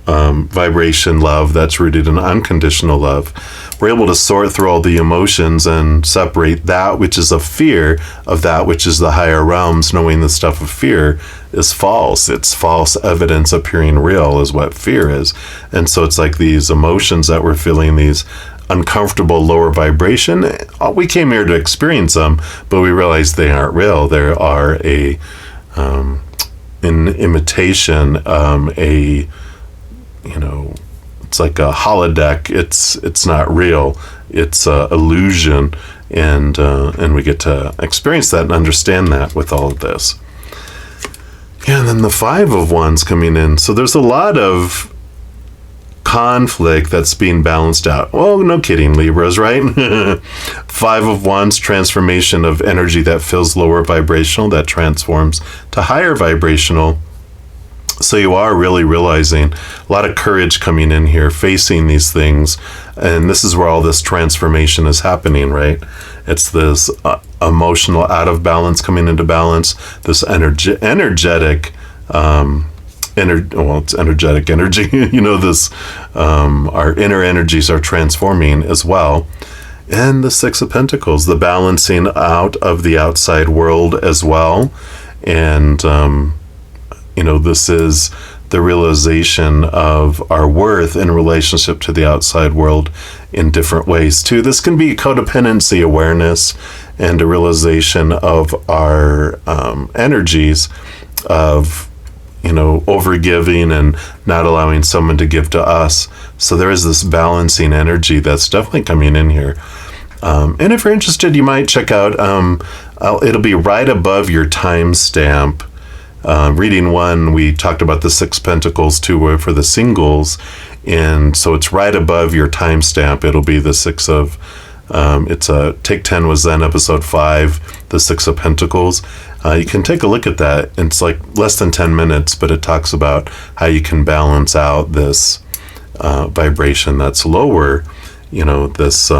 vibration love that's rooted in unconditional love. We're able to sort through all the emotions and separate that which is a fear of that which is the higher realms, knowing the stuff of fear is false. It's false evidence appearing real is what fear is. And so it's like these emotions that we're feeling, these uncomfortable lower vibration, we came here to experience them, but we realize they aren't real. They are an imitation, it's like a holodeck. It's not real. It's a illusion, and we get to experience that and understand that with all of this. Yeah, and then the Five of Wands coming in. So there's a lot of conflict that's being balanced out. Well, no kidding, Libras, right? Five of Wands, transformation of energy that feels lower vibrational, that transforms to higher vibrational. So you are really realizing a lot of courage coming in here, facing these things. And this is where all this transformation is happening, right? It's this emotional out of balance coming into balance, this energetic it's energetic energy, this, our inner energies are transforming as well. And the Six of Pentacles, the balancing out of the outside world as well. And, this is the realization of our worth in relationship to the outside world in different ways too. This can be codependency awareness and a realization of our energies of, overgiving and not allowing someone to give to us. So there is this balancing energy that's definitely coming in here. And if you're interested, you might check out, it'll be right above your timestamp. Reading 1, we talked about the Six Pentacles too for the singles. And so it's right above your timestamp. It'll be the Six of, Take 10 was then episode 5, the Six of Pentacles. You can take a look at that. It's like less than 10 minutes, but it talks about how you can balance out this vibration that's lower, this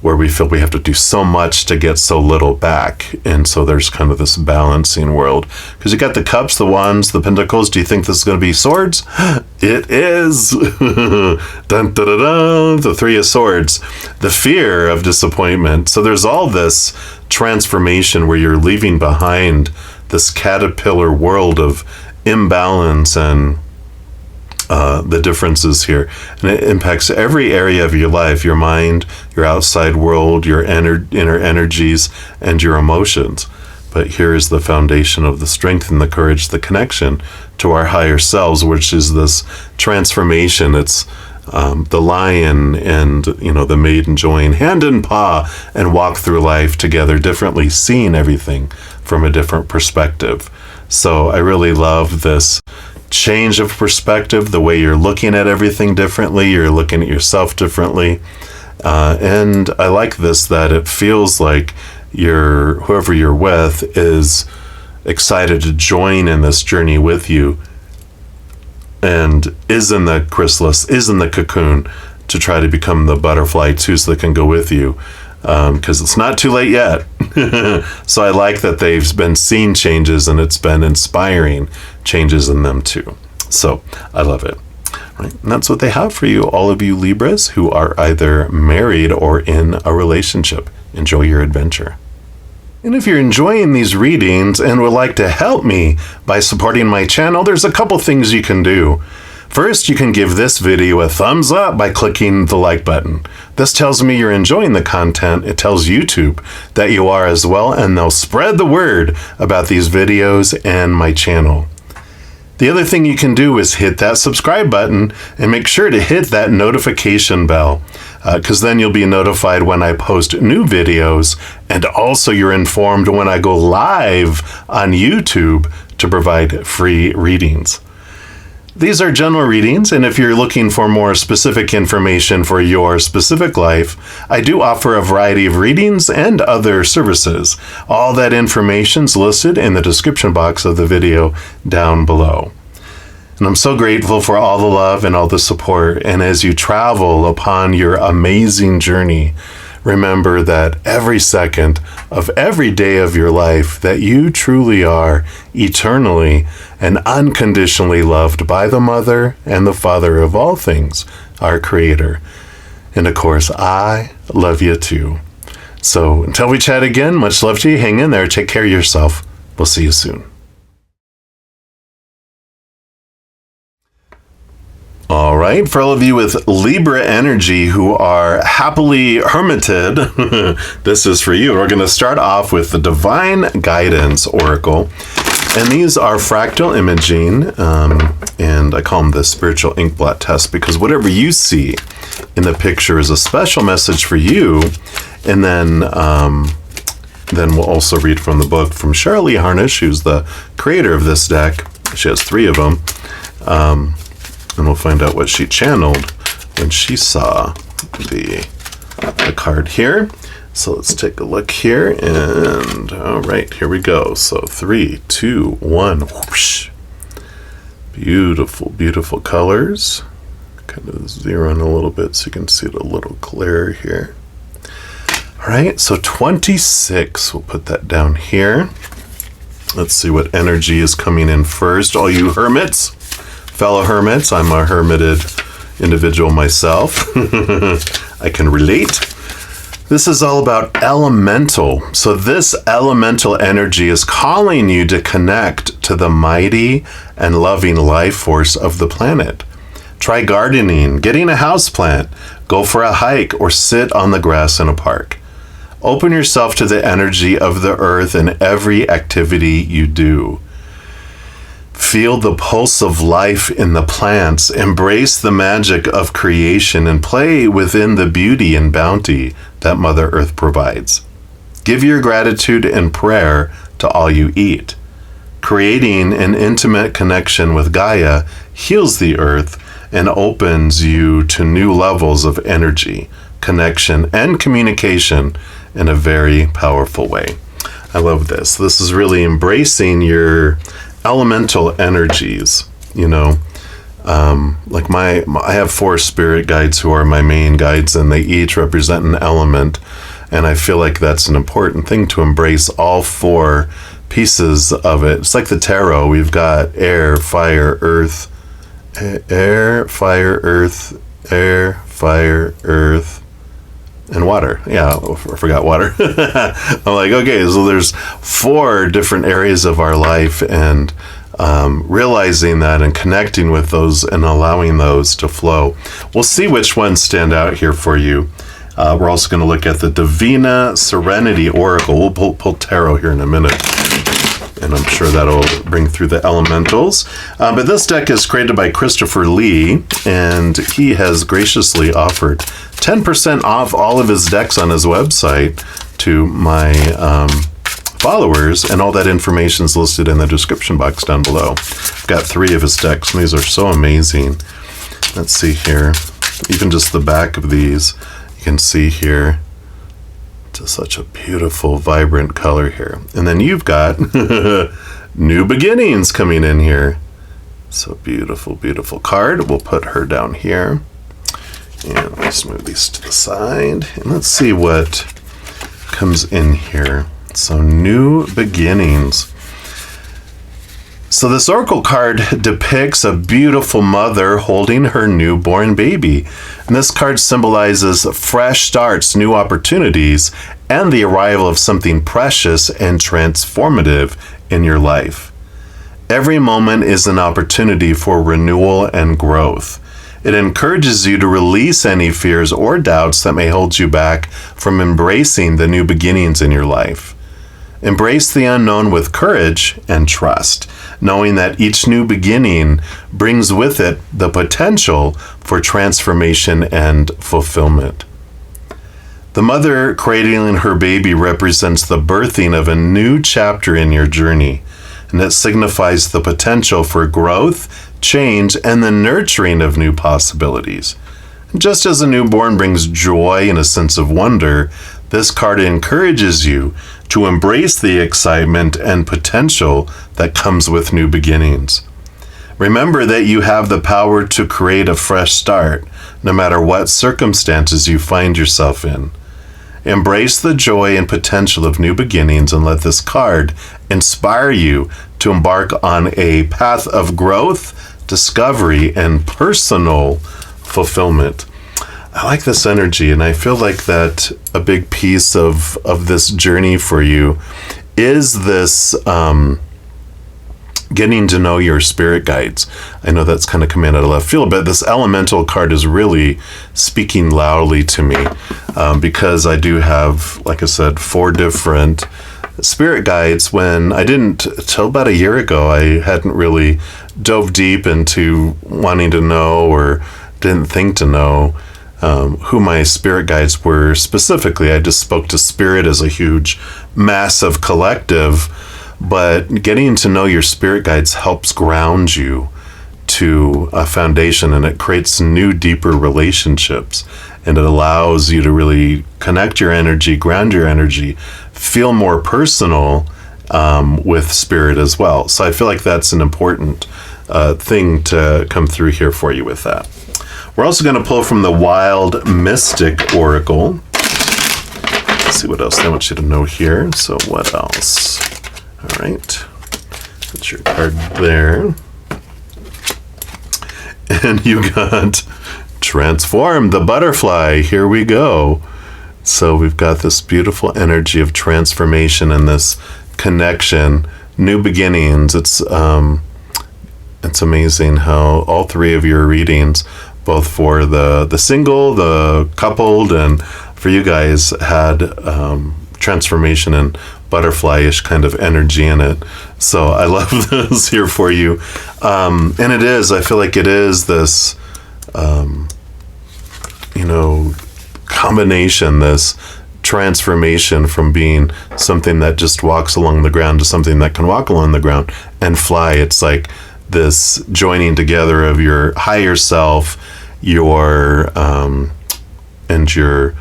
where we feel we have to do so much to get so little back. And so there's kind of this balancing world. Because you got the Cups, the Wands, the Pentacles. Do you think this is going to be Swords? It is. Dun, dun, dun, dun, the Three of Swords. The fear of disappointment. So there's all this transformation where you're leaving behind this caterpillar world of imbalance and the differences here. And it impacts every area of your life, your mind, your outside world, your inner energies, and your emotions. But here is the foundation of the strength and the courage, the connection to our higher selves, which is this transformation. It's the lion and, the maiden join hand in paw and walk through life together differently, seeing everything from a different perspective. So I really love this change of perspective, the way you're looking at everything differently, you're looking at yourself differently. And I like this, that it feels like whoever you're with is excited to join in this journey with you and is in the chrysalis, is in the cocoon to try to become the butterfly too, so they can go with you. because it's not too late yet. So I like that they've been seeing changes, and it's been inspiring changes in them too. So I love it. Right? And that's what they have for you, all of you Libras who are either married or in a relationship. Enjoy your adventure. And if you're enjoying these readings and would like to help me by supporting my channel, there's a couple things you can do. First, you can give this video a thumbs up by clicking the like button. This tells me you're enjoying the content. It tells YouTube that you are as well, and they'll spread the word about these videos and my channel. The other thing you can do is hit that subscribe button and make sure to hit that notification bell, because then you'll be notified when I post new videos, and also you're informed when I go live on YouTube to provide free readings. These are general readings, and if you're looking for more specific information for your specific life, I do offer a variety of readings and other services. All that information's listed in the description box of the video down below. And I'm so grateful for all the love and all the support, and as you travel upon your amazing journey, remember that every second of every day of your life that you truly are eternally and unconditionally loved by the Mother and the Father of all things, our Creator. And of course, I love you too. So until we chat again, much love to you. Hang in there. Take care of yourself. We'll see you soon. All right, for all of you with Libra energy who are happily hermited, this is for you. We're going to start off with the Divine Guidance Oracle. And these are fractal imaging, and I call them the spiritual inkblot test, because whatever you see in the picture is a special message for you. And then we'll also read from the book from Shirley Harnish, who's the creator of this deck. She has 3 of them. And we'll find out what she channeled when she saw the card here. So let's take a look here, and all right, here we go. So 3, 2, 1, whoosh. Beautiful, beautiful colors. Kind of zero in a little bit so you can see it a little clearer here. All right, so 26, we'll put that down here. Let's see what energy is coming in first. All you hermits, fellow hermits, I'm a hermited individual myself. I can relate. This is all about elemental. So this elemental energy is calling you to connect to the mighty and loving life force of the planet. Try gardening, getting a houseplant, go for a hike, or sit on the grass in a park. Open yourself to the energy of the earth in every activity you do. Feel the pulse of life in the plants, embrace the magic of creation, and play within the beauty and bounty that Mother Earth provides. Give your gratitude and prayer to all you eat. Creating an intimate connection with Gaia heals the earth and opens you to new levels of energy, connection, and communication in a very powerful way. I love this. This is really embracing your elemental energies, you know. Like I have 4 spirit guides who are my main guides, and they each represent an element, and I feel like that's an important thing to embrace all 4 pieces of it. It's like the tarot. We've got air, fire, earth, air, fire, earth, air, fire, earth, and water. Yeah, I forgot water. I'm like, okay, so there's 4 different areas of our life, and realizing that and connecting with those and allowing those to flow. We'll see which ones stand out here for you. We're also going to look at the Divina Serenity Oracle. We'll pull tarot here in a minute, and I'm sure that'll bring through the elementals. But this deck is created by Christopher Lee, and he has graciously offered 10% off all of his decks on his website to my followers, and all that information is listed in the description box down below. I've got 3 of his decks, and these are so amazing. Let's see here. Even just the back of these, you can see here, just such a beautiful, vibrant color here. And then you've got New Beginnings coming in here. So beautiful, beautiful card. We'll put her down here. And let's move these to the side. And let's see what comes in here. So new beginnings. So this oracle card depicts a beautiful mother holding her newborn baby. And this card symbolizes fresh starts, new opportunities, and the arrival of something precious and transformative in your life. Every moment is an opportunity for renewal and growth. It encourages you to release any fears or doubts that may hold you back from embracing the new beginnings in your life. Embrace the unknown with courage and trust, knowing that each new beginning brings with it the potential for transformation and fulfillment. The mother cradling her baby represents the birthing of a new chapter in your journey, and it signifies the potential for growth, change, and the nurturing of new possibilities. Just as a newborn brings joy and a sense of wonder, this card encourages you to embrace the excitement and potential that comes with new beginnings. Remember that you have the power to create a fresh start, no matter what circumstances you find yourself in. Embrace the joy and potential of new beginnings and let this card inspire you to embark on a path of growth, discovery, and personal fulfillment. I like this energy, and I feel like that a big piece of this journey for you is this getting to know your spirit guides. I know that's kind of coming out of left field, but this elemental card is really speaking loudly to me because I do have, like I said, 4 different spirit guides. When I didn't, till about a year ago, I hadn't really dove deep into wanting to know or didn't think to know who my spirit guides were specifically. I just spoke to spirit as a huge, massive collective, but getting to know your spirit guides helps ground you to a foundation, and it creates new, deeper relationships, and it allows you to really connect your energy, ground your energy, feel more personal with spirit as well. So I feel like that's an important thing to come through here for you with that. We're also going to pull from the Wild Mystic Oracle. Let's see what else I want you to know here. So what else? All right. Put your card there. And you got Transform the Butterfly. Here we go. So we've got this beautiful energy of transformation and this connection, new beginnings. It's amazing how all 3 of your readings, both for the single, the coupled, and for you guys, had transformation and butterfly-ish kind of energy in it. So I love this here for you. And it is, I feel like it is this, combination, this transformation from being something that just walks along the ground to something that can walk along the ground and fly. It's like this joining together of your higher self, your and your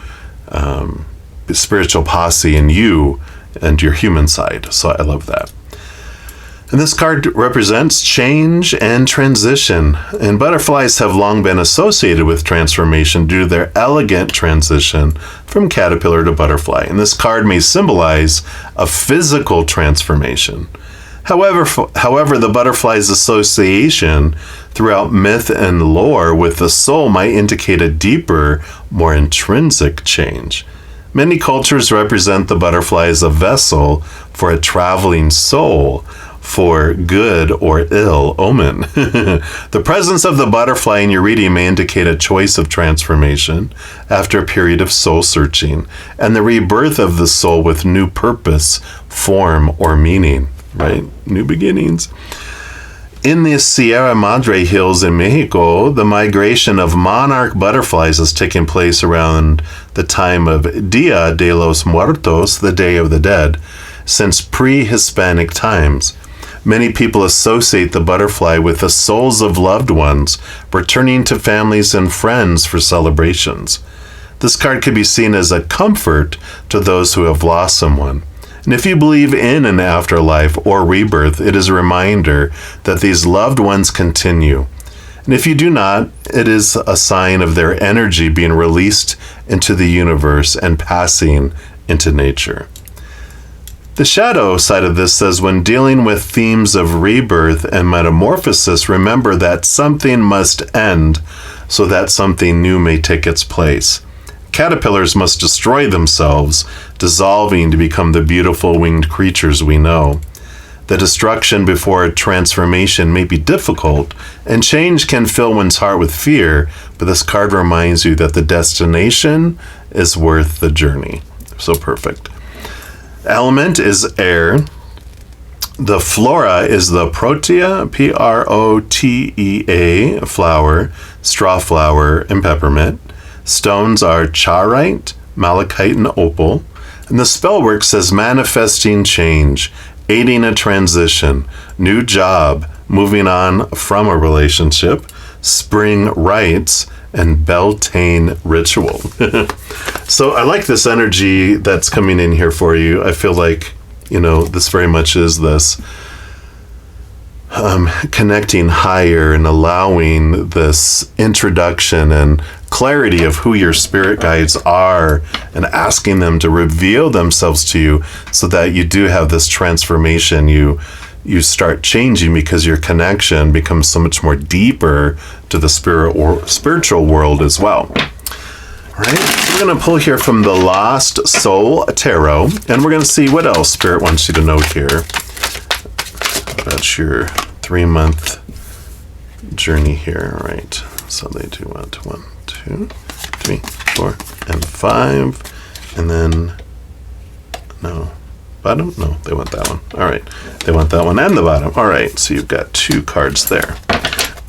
spiritual posse, and you and your human side. So I love that. And this card represents change and transition. And butterflies have long been associated with transformation due to their elegant transition from caterpillar to butterfly. And this card may symbolize a physical transformation. However, the butterfly's association throughout myth and lore with the soul might indicate a deeper, more intrinsic change. Many cultures represent the butterfly as a vessel for a traveling soul, for good or ill omen. The presence of the butterfly in your reading may indicate a choice of transformation after a period of soul searching and the rebirth of the soul with new purpose, form, or meaning, right? New beginnings. In the Sierra Madre Hills in Mexico, the migration of monarch butterflies has taken place around the time of Dia de los Muertos, the Day of the Dead, since pre-Hispanic times. Many people associate the butterfly with the souls of loved ones returning to families and friends for celebrations. This card could be seen as a comfort to those who have lost someone. And if you believe in an afterlife or rebirth, it is a reminder that these loved ones continue. And if you do not, it is a sign of their energy being released into the universe and passing into nature. The shadow side of this says, when dealing with themes of rebirth and metamorphosis, remember that something must end so that something new may take its place. Caterpillars must destroy themselves, dissolving to become the beautiful winged creatures we know. The destruction before transformation may be difficult, and change can fill one's heart with fear, but this card reminds you that the destination is worth the journey. So perfect. Element is air. The flora is the protea, Protea, flower, straw flower, and peppermint. Stones are charoite, malachite, and opal. And the spellwork says manifesting change, aiding a transition, new job, moving on from a relationship, spring rites, and Beltane ritual. So I like this energy that's coming in here for you. I feel like, this very much is this connecting higher and allowing this introduction and clarity of who your spirit guides are and asking them to reveal themselves to you so that you do have this transformation. You start changing because your connection becomes so much more deeper to the spiritual world as well. All right, so we're going to pull here from the Lost Soul Tarot, and we're going to see what else Spirit wants you to know here about your 3-month journey here. All right, so they do want 1, 2, 3, 4, and 5, and then, no. Bottom? No, they want that one. All right. They want that one and the bottom. All right. So you've got 2 cards there.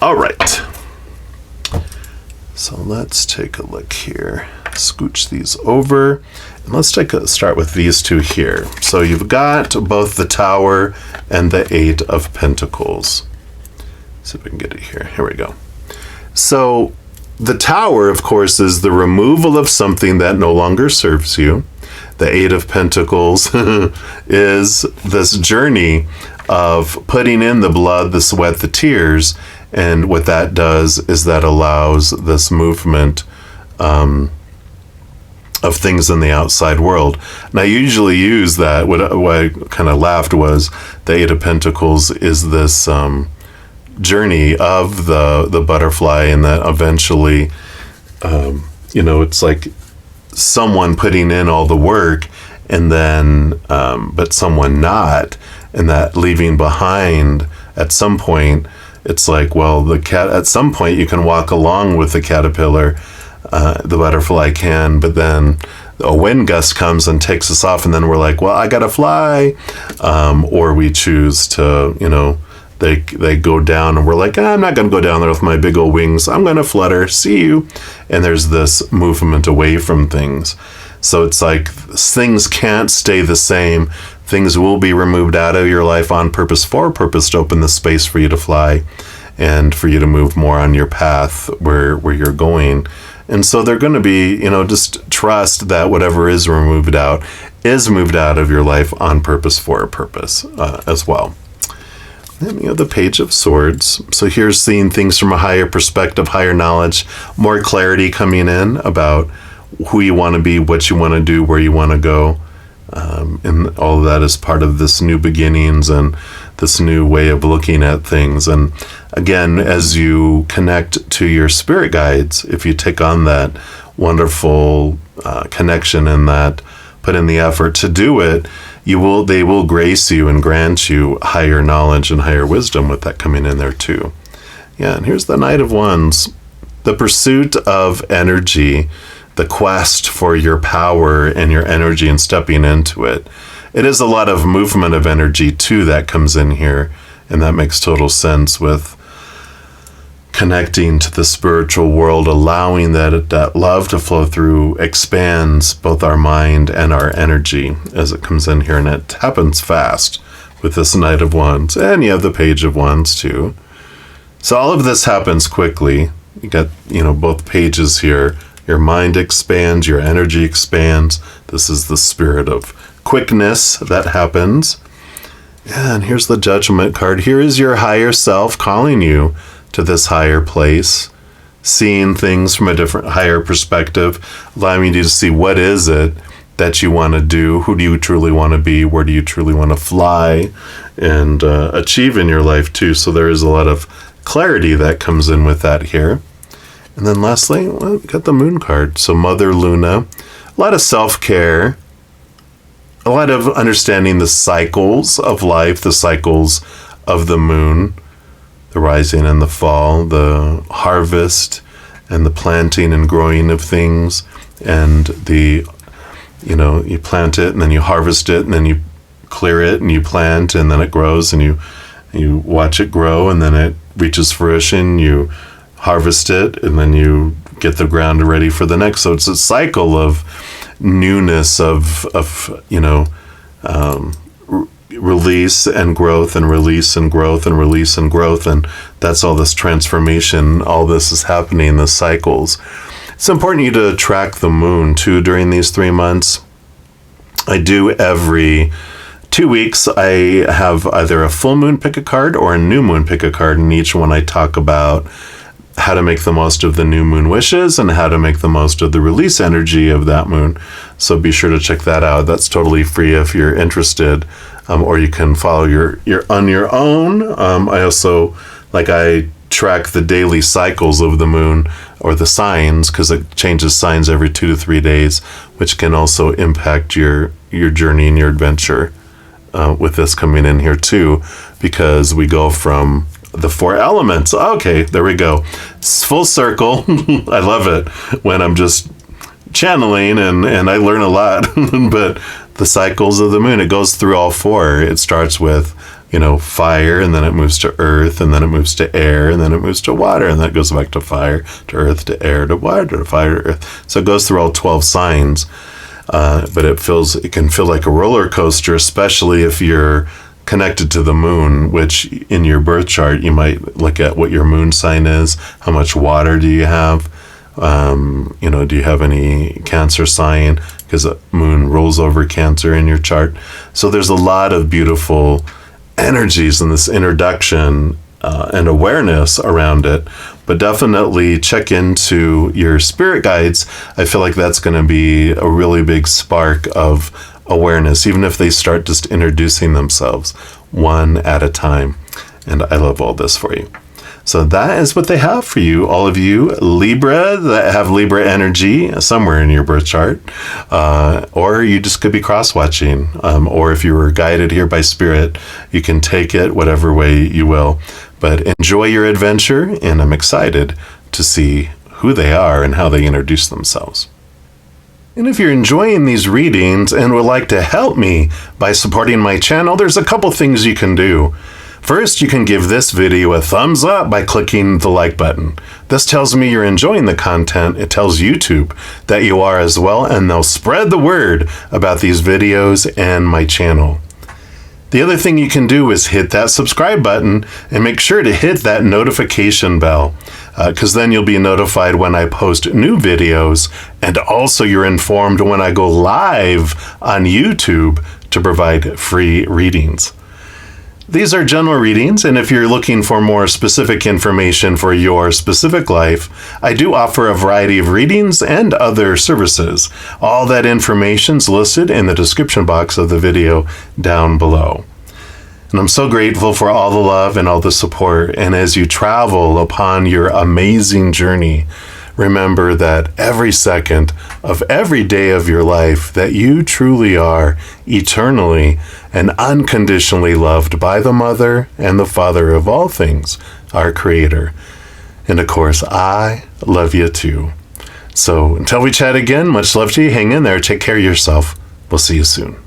All right. So let's take a look here. Scooch these over. And let's start with these 2 here. So you've got both the Tower and the 8 of Pentacles. Let's see if we can get it here. Here we go. So the Tower, of course, is the removal of something that no longer serves you. The 8 of Pentacles is this journey of putting in the blood, the sweat, the tears, and what that does is that allows this movement of things in the outside world. And I usually use that, what I kind of laughed was the 8 of Pentacles is this journey of the butterfly, and that eventually, it's like someone putting in all the work and then but someone not, and that leaving behind at some point, it's like, well, at some point you can walk along with the caterpillar, the butterfly can, but then a wind gust comes and takes us off, and then we're like, well, I gotta fly, or we choose to, they go down and we're like, I'm not going to go down there with my big old wings. I'm going to flutter. See you. And there's this movement away from things. So it's like things can't stay the same. Things will be removed out of your life on purpose, for purpose, to open the space for you to fly and for you to move more on your path where you're going. And so they're going to be, just trust that whatever is moved out of your life on purpose, for a purpose as well. And you have the Page of Swords. So here's seeing things from a higher perspective, higher knowledge, more clarity coming in about who you want to be, what you want to do, where you want to go. And all of that is part of this new beginnings and this new way of looking at things. And again, as you connect to your spirit guides, if you take on that wonderful connection and that put in the effort to do it, they will grace you and grant you higher knowledge and higher wisdom with that coming in there too. Yeah, and here's the Knight of Wands. The pursuit of energy, the quest for your power and your energy and stepping into it. It is a lot of movement of energy too that comes in here, and that makes total sense with connecting to the spiritual world, allowing that love to flow through, expands both our mind and our energy as it comes in here. And it happens fast with this Knight of Wands. And you have the Page of Wands too. So all of this happens quickly. You got, both pages here. Your mind expands, your energy expands. This is the spirit of quickness that happens. And here's the Judgment card. Here is your higher self calling you to this higher place, seeing things from a different, higher perspective, allowing you to see what is it that you want to do? Who do you truly want to be? Where do you truly want to fly and achieve in your life too? So there is a lot of clarity that comes in with that here. And then lastly, well, we got the moon card. So Mother Luna, a lot of self-care, a lot of understanding the cycles of life, the cycles of the moon, the rising and the fall, the harvest and the planting and growing of things, and the, you plant it and then you harvest it and then you clear it and you plant and then it grows and you watch it grow and then it reaches fruition, you harvest it and then you get the ground ready for the next. So it's a cycle of newness, of release and growth and release and growth and release and growth. And that's all this transformation, all this is happening, the cycles. It's important you to track the moon too during these 3 months. I do every 2 weeks. I have either a full moon pick a card or a new moon pick a card. In each one I talk about how to make the most of the new moon wishes and how to make the most of the release energy of that moon. So be sure to check that out. That's totally free if you're interested, or you can follow your on your own. I also, I track the daily cycles of the moon or the signs, because it changes signs every 2 to 3 days, which can also impact your journey and your adventure with this coming in here too, because we go from the 4 elements. Okay, there we go. It's full circle. I love it when I'm just channeling and I learn a lot. But the cycles of the moon, it goes through all 4. It starts with, fire, and then it moves to earth, and then it moves to air, and then it moves to water, and then it goes back to fire, to earth, to air, to water, to fire, to earth. So it goes through all 12 signs. But it can feel like a roller coaster, especially if you're connected to the moon, which in your birth chart, you might look at what your moon sign is, how much water do you have, do you have any Cancer sign, because the moon rules over Cancer in your chart. So there's a lot of beautiful energies in this introduction and awareness around it, but definitely check into your spirit guides. I feel like that's going to be a really big spark of awareness, even if they start just introducing themselves one at a time. And I love all this for you. So that is what they have for you, all of you Libra that have Libra energy somewhere in your birth chart, or you just could be cross-watching, or if you were guided here by spirit, you can take it whatever way you will. But enjoy your adventure, and I'm excited to see who they are and how they introduce themselves. And if you're enjoying these readings and would like to help me by supporting my channel, there's a couple things you can do. First, you can give this video a thumbs up by clicking the like button. This tells me you're enjoying the content. It tells YouTube that you are as well, and they'll spread the word about these videos and my channel. The other thing you can do is hit that subscribe button and make sure to hit that notification bell, because then you'll be notified when I post new videos, and also you're informed when I go live on YouTube to provide free readings. These are general readings, and if you're looking for more specific information for your specific life, I do offer a variety of readings and other services. All that information's listed in the description box of the video down below. And I'm so grateful for all the love and all the support, and as you travel upon your amazing journey, remember that every second of every day of your life that you truly are eternally and unconditionally loved by the Mother and the Father of all things, our Creator. And of course, I love you too. So until we chat again, much love to you. Hang in there. Take care of yourself. We'll see you soon.